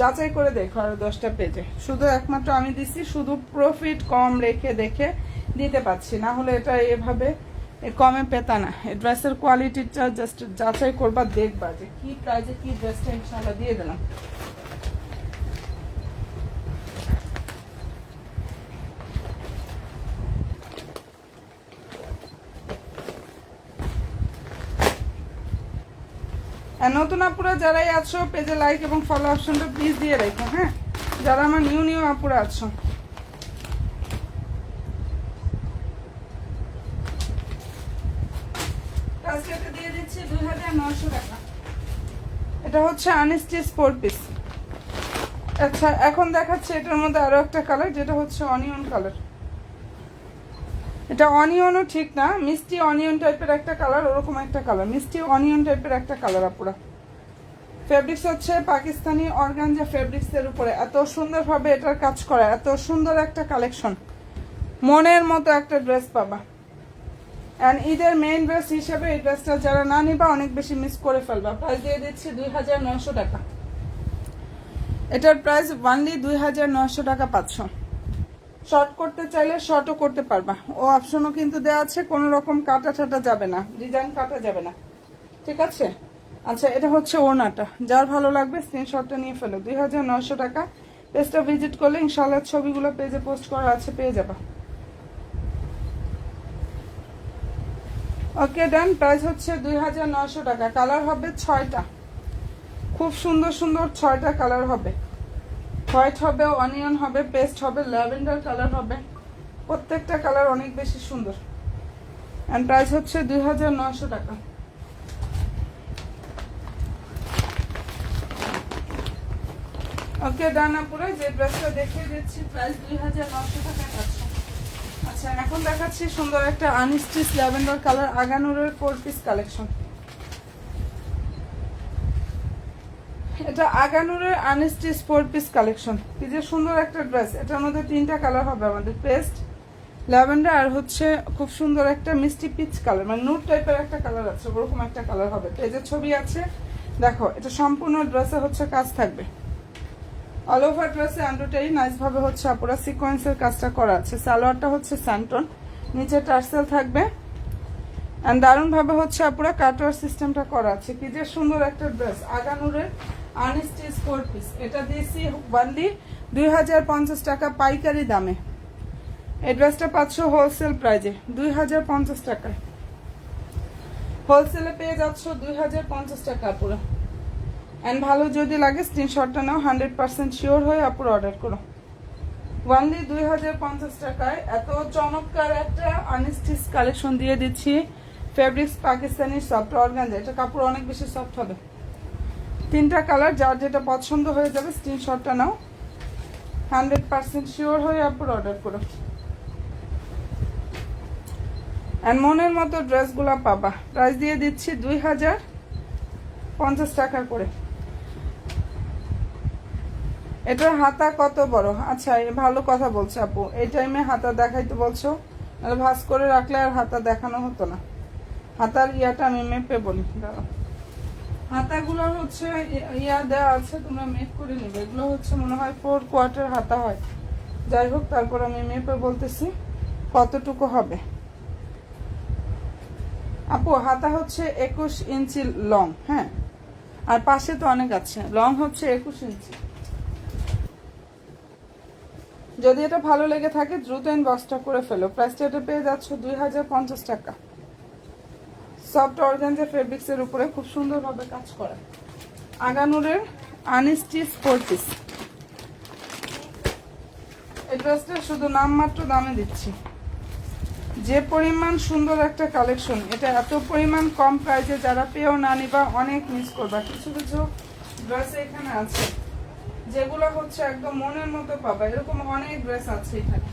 যাচাই করে দেখো। আর 10টা পেজে শুধু একমাত্র আমি দিছি, শুধু প্রফিট কম রেখে দেখে দিতে পারছি, না হলে এটা এভাবে কমে পেতা না। এই ড্রেসের কোয়ালিটিটা জাস্ট যাচাই করবা, দেখবা যে কি প্রাইজে কি ড্রেসটা ইনশাআল্লাহ দিয়ে দিলাম। আর নতুন আপুরা যারাই আছো পেজে লাইক এবং ফলো অপশনটা প্লিজ দিয়ে রেখো। হ্যাঁ, যারা আমার নিউ আপুরা আছো। আজকে দিয়ে দিচ্ছি 2900 টাকা। এটা হচ্ছে আনস্টিচ 4 পিস। আচ্ছা, এখন দেখাচ্ছে এটার মধ্যে আরো একটা কালার, যেটা হচ্ছে অনিয়ন কালার। এটা অনিয়নও ঠিক না, মিষ্টি অনিয়ন টাইপের একটা কালার, ওরকম একটা কালার, মিষ্টি অনিয়ন টাইপের একটা কালার আপুরা। ফেব্রিক্স হচ্ছে পাকিস্তানি অর্গানজা ফেব্রিক্স এর উপরে এত সুন্দরভাবে এটার কাজ করা, এত সুন্দর একটা কালেকশন, মনের মতো একটা ড্রেস পাবা। এন্ড ঈদের মেইন ড্রেস হিসেবে এই ড্রেসটা যারা না নিবা অনেক বেশি মিস করে ফেলবা। প্রাইস দিয়ে দিচ্ছি 2900 টাকা। এটার প্রাইস অনলি 2900 টাকা পাচ্ছ। শর্ট করতে চাইলে শর্টও করতে পারবা, ও অপশনও কিন্তু দেওয়া আছে। কোনো রকম কাটা ছাটা যাবে না, ডিজাইন কাটা যাবে না, ঠিক আছে। আচ্ছা, এটা হচ্ছে ওড়নাটা, যার ভালো লাগবে স্ক্রিনশটটা নিয়ে ফেলো। 2900 টাকা। পেজটা ভিজিট করলে ইনশাআল্লাহ ছবিগুলো পেজে পোস্ট করা আছে, পেয়ে যাবা। ওকে ডান। প্রাইস হচ্ছে 2900 টাকা। কালার হবে 6টা, খুব সুন্দর সুন্দর 6টা কালার হবে। হোয়াইট হবে, অনিয়ন হবে, পেস্ট হবে, ল্যাভেন্ডার কালার হবে। প্রত্যেকটা কালার অনেক বেশি সুন্দর। এন্ড প্রাইস হচ্ছে 2900 টাকা। ওকে ডান আপুরা, যে ড্রেসটা দেখিয়ে দিচ্ছি প্রাইস 2900 টাকা পাচ্ছ। আচ্ছা, এখন দেখাচ্ছি সুন্দর একটা আনস্টিচ ল্যাভেন্ডার কালার আগানুরের 4 পিস কালেকশন। এটা আগানুরের আনস্টিচ 4 পিস কালেকশন। কি যে সুন্দর একটা ড্রেস। এটার মধ্যে 3টা কালার হবে আমাদের, পেস্ট, ল্যাভেন্ডার আর হচ্ছে খুব সুন্দর একটা মিষ্টি পিচ কালার, মানে নুড টাইপের একটা কালার আছে, ওরকম একটা কালার হবে। পেজের ছবি আছে, দেখো। এটা সম্পূর্ণ ড্রেসে হচ্ছে কাজ থাকবে, অল ওভার ড্রেসে আন্ডারটাই নাইস ভাবে হচ্ছে আপুরা সিকোয়েন্সের কাজটা করা আছে। সালোয়ারটা হচ্ছে স্যান্টন, নিচে টার্সেল থাকবে। এন্ড দারুণ ভাবে হচ্ছে আপুরা কাটওয়ার সিস্টেমটা করা আছে। কি যে সুন্দর একটা ড্রেস, আগানুরের আনস্টিচ 4 পিস। এটা দিয়েছি বান্ডি 2050 টাকা পাইকারি দামে। এই ড্রেসটা পাচ্ছ হোলসেল প্রাইজে 2050 টাকায়। হোলসেলে পেয়ে যাচ্ছ 2050 টাকা পুরো। এন্ড ভালো যদি লাগে স্ক্রিনশটটা নাও, 100% শিওর হয়ে আপুর অর্ডার করো। ওয়ানলি 2050 টাকায় এত চমৎকার একটা আনস্টিচ কালেকশন দিয়ে দিচ্ছি। ফেব্রিক্স পাকিস্তানি সফট অর্গানজা, এটা কাপড় অনেক বেশি সফট হবে। 3টা কালার, যার যেটা পছন্দ হয়ে যাবে স্ক্রিনশটটা নাও, 100% শিওর হয়ে আপুর অর্ডার করো। এন্ড মনের মতো ড্রেসগুলো পাবা। প্রাইস দিয়ে দিচ্ছি 2050 টাকা করে। এটার হাতা কত বড়? আচ্ছা, ভালো কথা বলছে আপু, এই টাইমে হাতা দেখাইতে বলছো, তাহলে ভাঁজ করে রাখলে আর হাতা দেখানো হতো না। হাতার ইয়াটা আমি মেপে বলি, দাঁড়াও। হাতাগুলো হচ্ছে ইয়া দেওয়া আছে, তোমরা মেপ করে নেবে। এগুলো হচ্ছে মনে হয় 4 কোয়ার্টার হাতা হয়, যাই হোক, তারপর আমি মেপে বলতেছি কতটুকু হবে। আপু হাতা হচ্ছে 21 ইঞ্চি লং, হ্যাঁ, আর পাশে তো অনেক আছে। লং হচ্ছে 21 ইঞ্চি। যদি এটা ভালো লেগে থাকে দ্রুত ইনবক্সটা করে ফেলো। প্রাইসটা এটা পেয়ে যাচ্ছ 2050 টাকা। সফট অর্গানজা ফেব্রিক্সের উপরে খুব সুন্দরভাবে কাজ করা আগানুরের আনস্টিচ 4 পিস। এই ড্রেসটা শুধু নামমাত্র দামে দিচ্ছি। যে পরিমাণ সুন্দর একটা কালেকশন, এটা এত পরিমাণ কম প্রাইসে যারা পেয়েও না নিবা অনেক মিস করবা। কিছু কিছু ড্রেস এখানে আছে যেগুলো হচ্ছে একদম মনের মতো পাবা, এরকম অনেক ড্রেস আছে এখানে,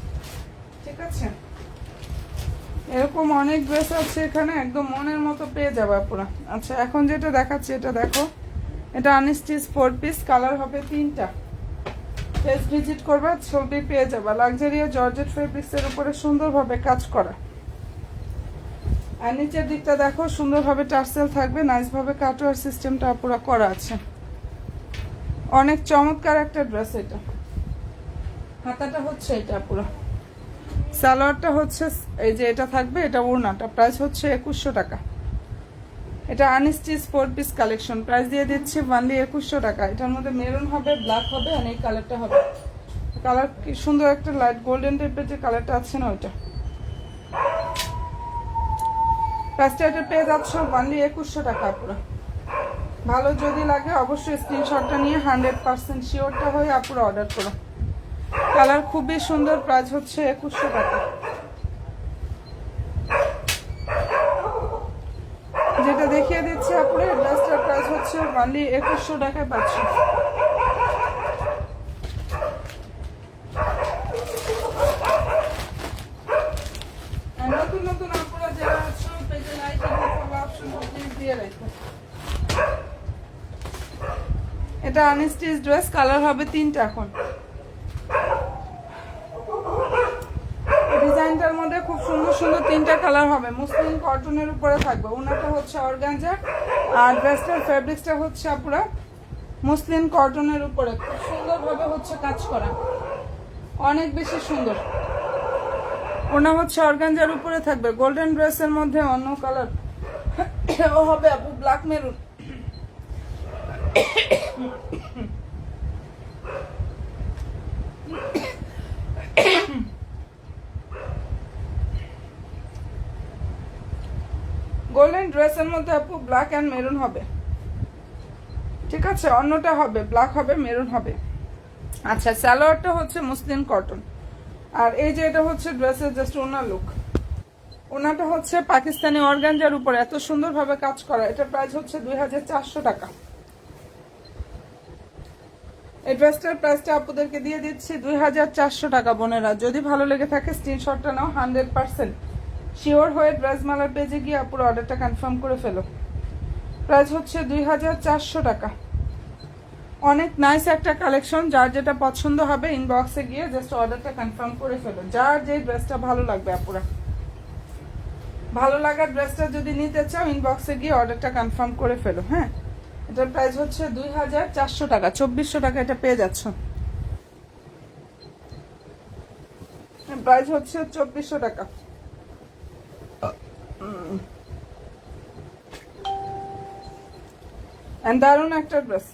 ঠিক আছে? এরকম অনেক ড্রেস আছে এখানে, একদম মনের মতো পেয়ে যাবা পুরো। আচ্ছা, এখন যেটা দেখাচ্ছি এটা দেখো, এটা আনস্টিচ 4 পিস, কালার হবে 3টা। ফেস ভিজিট করবা, ছবি পেয়ে যাবা। লাক্সারিয়া জর্জেট ফেব্রিক্সের উপরে সুন্দরভাবে কাজ করা। আর নিচের দিকটা দেখো, সুন্দরভাবে টার্সেল থাকবে, নাইসভাবে কাটওয়ার সিস্টেমটা পুরো করা আছে। অনেক চমৎকার একটা ড্রেস এটা। হাতাটা হচ্ছে এটা পুরো, সালোয়ারটা হচ্ছে এই যে এটা থাকবে, এটা ওড়নাটা। প্রাইস হচ্ছে 2100 টাকা। এটা আনস্টিচ 4 পিস কালেকশন, প্রাইস দিয়ে দিচ্ছি অনলি 2100 টাকা। এটার মধ্যে মেরুন হবে, ব্ল্যাক হবে, আর এই কালারটা হবে। কালার কি সুন্দর একটা লাইট গোল্ডেন টাইপের যে কালারটা আছে না, ওইটা। প্রাইসটা এটা পেয়ে যাচ্ছ অনলি 2100 টাকা পুরো। ভালো যদি লাগে অবশ্যই স্ক্রিনশটটা নিয়ে 100% শিওরটা হয়ে আপুরা অর্ডার করো। কালার খুবই সুন্দর, প্রাইস হচ্ছে 2100 টাকা। যেটা দেখিয়ে দিচ্ছি আপুরা, ড্রেসটার প্রাইস হচ্ছে অনলি 2100 টাকায় পাচ্ছি। নতুন নতুন আপুরা যারা আছো পেজে লাইক এবং ফলো অপশন প্লিজ দিয়ে রাখো। এটা আনস্টিচ ড্রেস, কালার হবে 3টা। এখন ডিজাইনটার মধ্যে খুব সুন্দর সুন্দর 3টা কালার হবে। মুসলিম কটনের উপরে থাকবে, ওনাটা হচ্ছে অর্গানজা, আর ড্রেসটার ফেব্রিক্সটা হচ্ছে আপুরা মুসলিম কটনের উপরে খুব সুন্দরভাবে হচ্ছে কাজ করা, অনেক বেশি সুন্দর। ওনা হচ্ছে অর্গানজার উপরে থাকবে। গোল্ডেন ড্রেসের মধ্যে অন্য কালার ও হবে আপু, ব্ল্যাক মেরুন। গোল্ডেন ড্রেসের মধ্যে আপু ব্ল্যাক অ্যান্ড মেরুন হবে, ঠিক আছে? অন্যটা হবে ব্ল্যাক হবে, মেরুন হবে। আচ্ছা, সালোয়ারটা হচ্ছে মুসলিম কটন, আর এই যে এটা হচ্ছে ড্রেসের জাস্ট ওনার লুক। ওনাটা হচ্ছে পাকিস্তানি অর্গানজার উপরে এত সুন্দরভাবে কাজ করা। এটা প্রাইস হচ্ছে 2400 টাকা। এই ড্রেসটার প্রাইসটা আপুদেরকে দিয়ে দিচ্ছি 2400 টাকা। বোনেরা যদি ভালো লেগে থাকে স্ক্রিনশটটা নাও, 100% শিওর হয়ে ড্রেস মালার পেজে গিয়ে আপুরা অর্ডারটা কনফার্ম করে ফেলো। প্রাইস হচ্ছে 2400 টাকা। অনেক নাইস একটা কালেকশন। যার যেটা পছন্দ হবে ইনবক্সে গিয়ে জাস্ট অর্ডারটা কনফার্ম করে ফেলো। যার যে ড্রেসটা ভালো লাগবে আপুরা, ভালো লাগার ড্রেসটা যদি নিতে চাও ইনবক্সে গিয়ে অর্ডারটা কনফার্ম করে ফেলো। হ্যাঁ, এটার প্রাইস হচ্ছে 2400 টাকা। 2400 টাকা এটা পেয়ে যাচ্ছ। প্রাইস হচ্ছে 2400 টাকা। দারুণ একটা ড্রেস।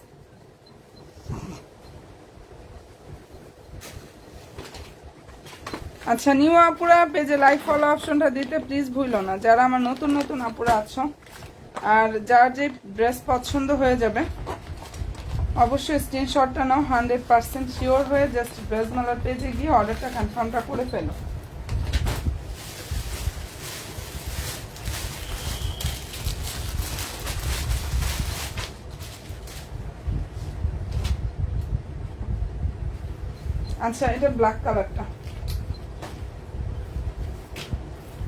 আচ্ছা, নিউ আপুরা পেজে লাইক ফলো অপশনটা দিতে প্লিজ ভুলো না, যারা আমার নতুন নতুন আপুরা আছো। আর যার যে ড্রেস পছন্দ হয়ে যাবে অবশ্যই স্ক্রিনশটটা নাও, 100% শিওর হয়ে জাস্ট ড্রেস মালার পেজে গিয়ে অর্ডারটা কনফার্মটা করে ফেলো। আচ্ছা, এটা ব্ল্যাক কালারটা,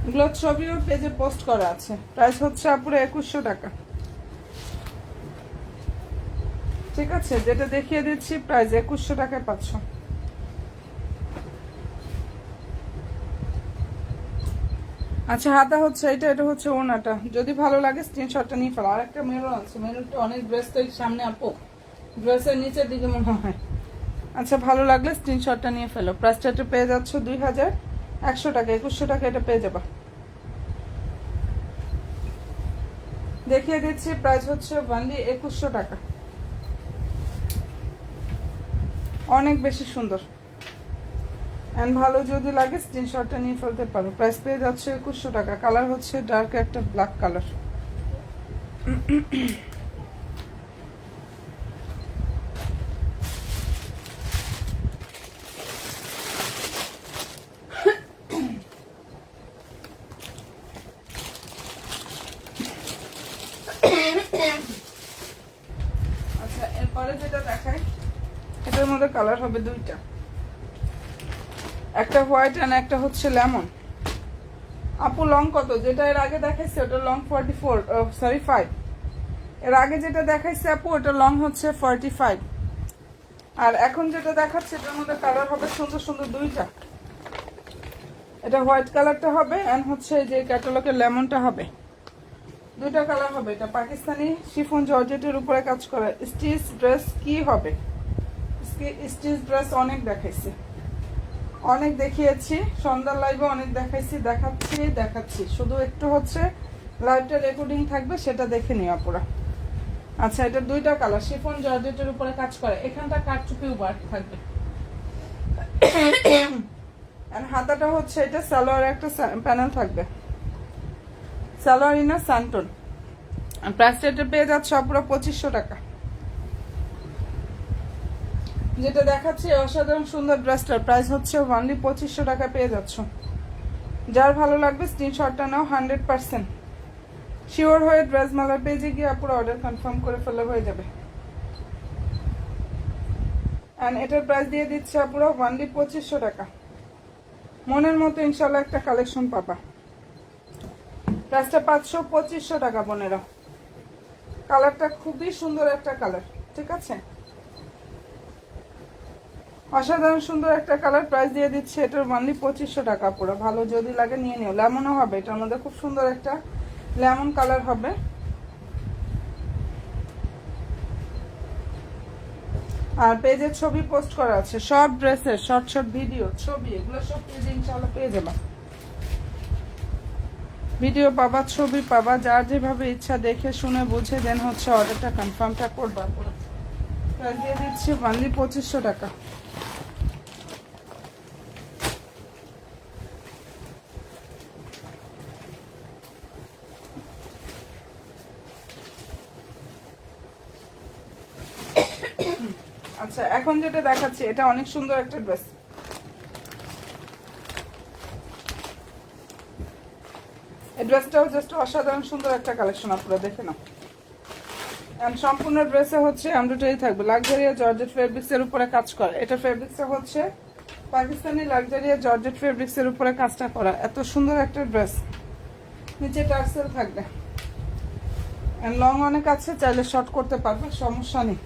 এগুলো ছবিও পেজে পোস্ট করা আছে। প্রাইস হচ্ছে পুরো 2100 টাকা, ঠিক আছে? যেটা দেখিয়ে দিচ্ছি প্রাইস 2100 টাকায় পাচ্ছ। আচ্ছা, হাতা হচ্ছে এটা, এটা হচ্ছে ওনাটা। যদি ভালো লাগে স্ক্রিনশটটা নিয়ে ফেলো। আরেকটা মেরুন আছে, মেরুনটা অনেক ড্রেস তো সামনে আপু, ড্রেসের নিচের দিকে মনে হয় আচ্ছা, ভালো লাগলে স্ক্রিনশটটা নিয়ে ফেলো। প্রাইসটা এটা পেয়ে যাচ্ছ 2100 টাকা, 2100 টাকা এটা পেয়ে যাবা। দেখিয়ে দিচ্ছি, প্রাইস হচ্ছে অনলি 2100 টাকা। অনেক বেশি সুন্দর অ্যান্ড ভালো যদি লাগে স্ক্রিনশটটা নিয়ে ফেলতে পারো। প্রাইস পেয়ে যাচ্ছে 2100 টাকা। কালার হচ্ছে ডার্ক একটা ব্ল্যাক কালার। আচ্ছা, এরপরে যেটা দেখাই, এটার মধ্যে কালার হবে দুইটা, একটা হোয়াইট আর একটা হচ্ছে লেমন। আপু লং কত? যেটা এর আগে দেখাইছে ওটা লং 5। এর আগে যেটা দেখাইছে আপু ওটা লং হচ্ছে 45। আর এখন যেটা দেখাচ্ছে এটার মধ্যে কালার হবে সুন্দর সুন্দর দুইটা। এটা হোয়াইট কালারটা হবে এন্ড হচ্ছে যে ক্যাটালগের লেমনটা হবে। দুইটা কালার হবে। এটা পাকিস্তানি শিফন জর্জেটের উপরে কাজ করা স্টিচ ড্রেস। কি হবে স্টিচ ড্রেস? অনেক দেখাইছি, অনেক দেখিয়েছি, সন্ধ্যার লাইভে অনেক দেখাচ্ছি। শুধু একটু হচ্ছে লাইভটা রেকর্ডিং থাকবে, সেটা দেখে নিও আপুরা। আচ্ছা, এটা দুইটা কালার, শিফন জর্জেটের উপরে কাজ করে। এখানটা কাটচুপি ওয়ার্ক থাকবে। আর হাতাটা হচ্ছে এটা সালোয়ার একটা প্যানেল থাকবে, সালোয়ার ইনার সান্টন। প্রাইসটা এটা পেয়ে যাচ্ছে পুরো 2500 টাকা। যেটা দেখাচ্ছে অসাধারণ সুন্দর ড্রেসটার প্রাইস হচ্ছে অনলি 2500 টাকা পেয়ে যাচ্ছ। যার ভালো লাগবে স্ক্রিনশটটা নাও। 100% শিওর হয়ে ড্রেস মালার পেজে গিয়ে পুরো অর্ডার কনফার্ম করে ফেলে হয়ে যাবে। অ্যান্ড এটার প্রাইস দিয়ে দিচ্ছে পুরো অনলি 2500 টাকা। মনের মতো ইনশাল্লাহ একটা কালেকশন পাবা। প্রাইসটা 2500 টাকা বোনেরা। কালারটা খুবই সুন্দর একটা কালার, ঠিক আছে, অসাধারণ সুন্দর একটা কালার। প্রাইস দিয়ে দিচ্ছে এটার অনলি 2500 টাকা পুরো। ভালো যদি লাগে নিয়ে নিও। লেমনও হবে, এটার মধ্যে খুব সুন্দর একটা লেমন কালার হবে। আর পেজে ছবি পোস্ট করা আছে, সব ড্রেসের শর্ট ভিডিও ছবি, এগুলো সব পেজে ইনশাআল্লাহ পেয়ে যাবা। ভিডিও পাবা, ছবি পাবা, যার যেভাবে ইচ্ছা দেখে শুনে বুঝে দেন হচ্ছে অর্ডারটা কনফার্মটা করবা পুরো। প্রাইস দিয়ে দিচ্ছি অনলি 2500 টাকা। আচ্ছা, এখন যেটা দেখাচ্ছি এটা অনেক সুন্দর একটা ড্রেস। এই ড্রেসটাও জাস্ট অসাধারণ সুন্দর একটা কালেকশন, আপনারা দেখে নাও। সম্পূর্ণ ড্রেসে হচ্ছে এমব্রয়ডারি থাকবে, লাক্সারিয়া জর্জেট ফেব্রিক্স এর উপরে কাজ করা। এটা ফেব্রিক্সে হচ্ছে পাকিস্তানি লাক্সারিয়া জর্জেট ফেব্রিক্স এর উপরে কাজটা করা। এত সুন্দর একটা ড্রেস, নিচে টার্সেল থাকবে। লং অনেক আছে, চাইলে শর্ট করতে পারবে, সমস্যা নেই।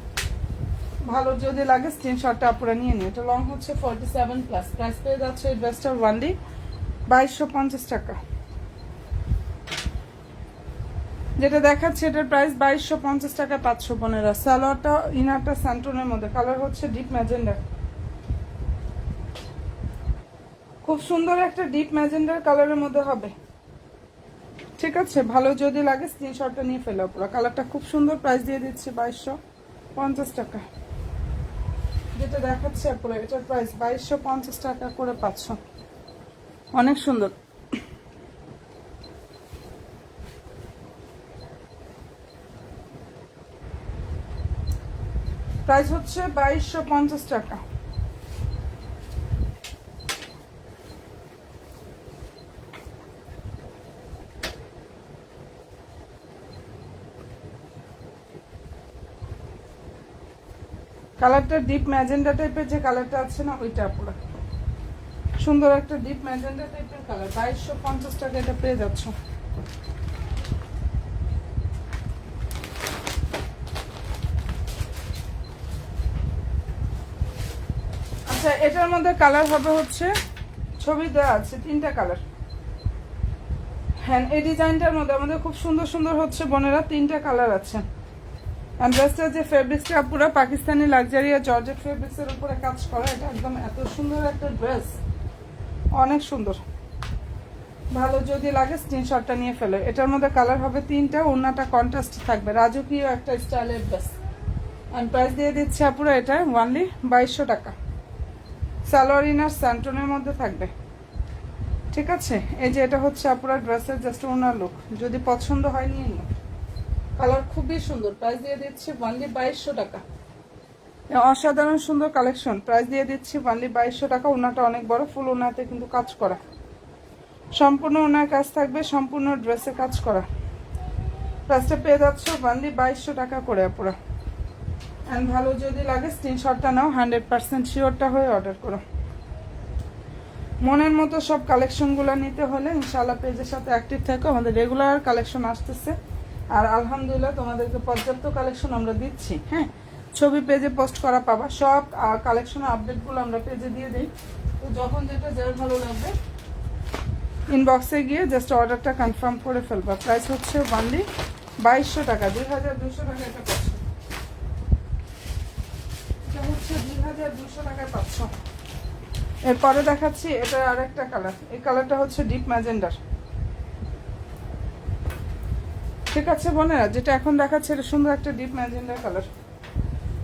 ভালো যদি লাগে স্ক্রিনশটটা আপুরা নিয়ে নিই। এটা লং হচ্ছে 47+। প্রাইস পেয়ে যাচ্ছে এই ড্রেসটার ওয়ানলি 2250 টাকা। যেটা দেখাচ্ছে এটার প্রাইস 2250 টাকা। 515। সালোয়ারটা ইনারটা স্যান্টনের মধ্যে, কালার হচ্ছে ডিপ ম্যাজেন্ডার। খুব সুন্দর একটা ডিপ ম্যাজেন্ডার কালারের মধ্যে হবে, ঠিক আছে। ভালো যদি লাগে স্ক্রিনশটটা নিয়ে ফেলো পুরো। কালারটা খুব সুন্দর। প্রাইস দিয়ে দিচ্ছি 2250 টাকা। যেটা দেখাচ্ছে পুরো এটার প্রাইস 2250 টাকা করে পাচ্ছ। অনেক সুন্দর। প্রাইস হচ্ছে 2250 টাকা। কালারটা ডিপ ম্যাজেন্ডা টাইপের যে কালারটা আছে না, ওইটা পুরো সুন্দর একটা ডিপ ম্যাজেন্ডা টাইপের কালার। 2250 টাকা এটা পেয়ে যাচ্ছ। আচ্ছা, এটার মধ্যে কালার হবে হচ্ছে, ছবি দেওয়া আছে 3টা কালার। হ্যাঁ, এই ডিজাইনটার মধ্যে আমাদের খুব সুন্দর সুন্দর হচ্ছে বোনেরা 3টা কালার আছে। আর ড্রেসটা যে ফেব্রিক্সটা পুরো পাকিস্তানি লাক্সারি আর জর্জেট ফেব্রিক্সের উপরে কাজ করা, এটা একদম এত সুন্দর একটা ড্রেস, অনেক সুন্দর। ভালো যদি লাগে স্ক্রিনশটটা নিয়ে ফেলো। এটার মধ্যে কালার হবে 3টা, ওড়নাটা কন্ট্রাস্ট থাকবে, রাজকীয় একটা স্টাইলের ড্রেস। আর প্রাইস দিয়ে দিচ্ছে আপুরা এটা ওনলি 2200 টাকা। সালোয়ার ইনার স্যান্টনের মধ্যে থাকবে, ঠিক আছে। এই যে এটা হচ্ছে আপুরা ড্রেসের জাস্ট ওনার লুক, যদি পছন্দ হয় নিয়ে নিও। কালার খুবই সুন্দর, প্রাইস দিয়ে দিচ্ছি ওনলি 2200 টাকা। অসাধারণ সুন্দর কালেকশন, প্রাইস দিয়ে দিচ্ছি ওনলি 2200 টাকা। ওনাটা অনেক বড়, ফুল ওনাতে কিন্তু কাজ করা, সম্পূর্ণ ওনার কাজ থাকবে, সম্পূর্ণ ড্রেসে কাজ করা। প্রাইসটা পেয়ে যাচ্ছ ওনলি 2200 টাকা করে আপুরা। অ্যান্ড ভালো যদি লাগে স্ক্রিনশটটা নাও, 100% শিওরটা হয়ে অর্ডার করো। মনের মতো সব কালেকশনগুলো নিতে হলে ইনশাআল্লাহ পেজের সাথে অ্যাক্টিভ থাকো। আমাদের রেগুলার কালেকশন আসতেছে, আর আলহামদুলিল্লাহ তোমাদেরকে পর্যাপ্ত কালেকশন আমরা দিচ্ছি। হ্যাঁ, ছবি পেজে পোস্ট করা পাবা, সব কালেকশনের আপডেটগুলো আমরা পেজে দিয়ে দিই। তো যখন যেটা যার ভালো লাগবে ইনবক্সে গিয়ে জাস্ট অর্ডারটা কনফার্ম করে ফেলবা। প্রাইস হচ্ছে ওনলি 2200 টাকা, 2200 টাকা এটা পাচ্ছ। এটা হচ্ছে 2200 টাকায় পাচ্ছ। এরপরে দেখাচ্ছি এটা আর একটা কালার, এই কালারটা হচ্ছে ডিপ ম্যাজেন্ডার, ঠিক আছে বোনেরা। যেটা এখন দেখাচ্ছে এটা সুন্দর একটা ডিপ ম্যাজেন্ডার কালার।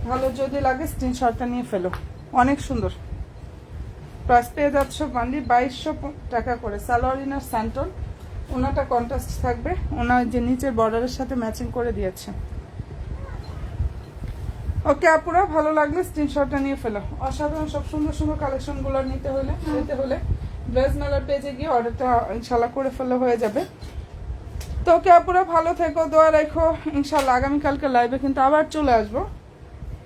ভালো যদি লাগে স্ক্রিনশটটা নিয়ে ফেলো, অনেক সুন্দর। প্রাইস পেয়ে যাচ্ছ ওনলি 2200 টাকা করে। সালোয়ার ইনার স্যান্টন, ওনাটা কন্ট্রাস্ট থাকবে, ওনার যে নিচের বর্ডারের সাথে ম্যাচিং করে দিয়েছে। ওকে আপুরা, ভালো লাগলে স্ক্রিনশটটা নিয়ে ফেলো। অসাধারণ সব সুন্দর সুন্দর কালেকশনগুলো নিতে হলে ড্রেস মেলার পেজে গিয়ে অর্ডারটা ইনশাল্লাহ করে ফেলে হয়ে যাবে। তো ওকে আপুরা, ভালো থেকো, দোয়া রেখো। ইনশাল্লাহ আগামীকালকে লাইভে কিন্তু আবার চলে আসবো।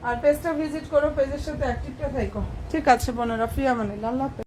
আর পেজটা ভিজিট করো, পেজের সাথে অ্যাক্টিভটা থাকো, ঠিক আছে বোনেরা। ফি আমানিল্লাহ, আল্লাহ হাফেজ।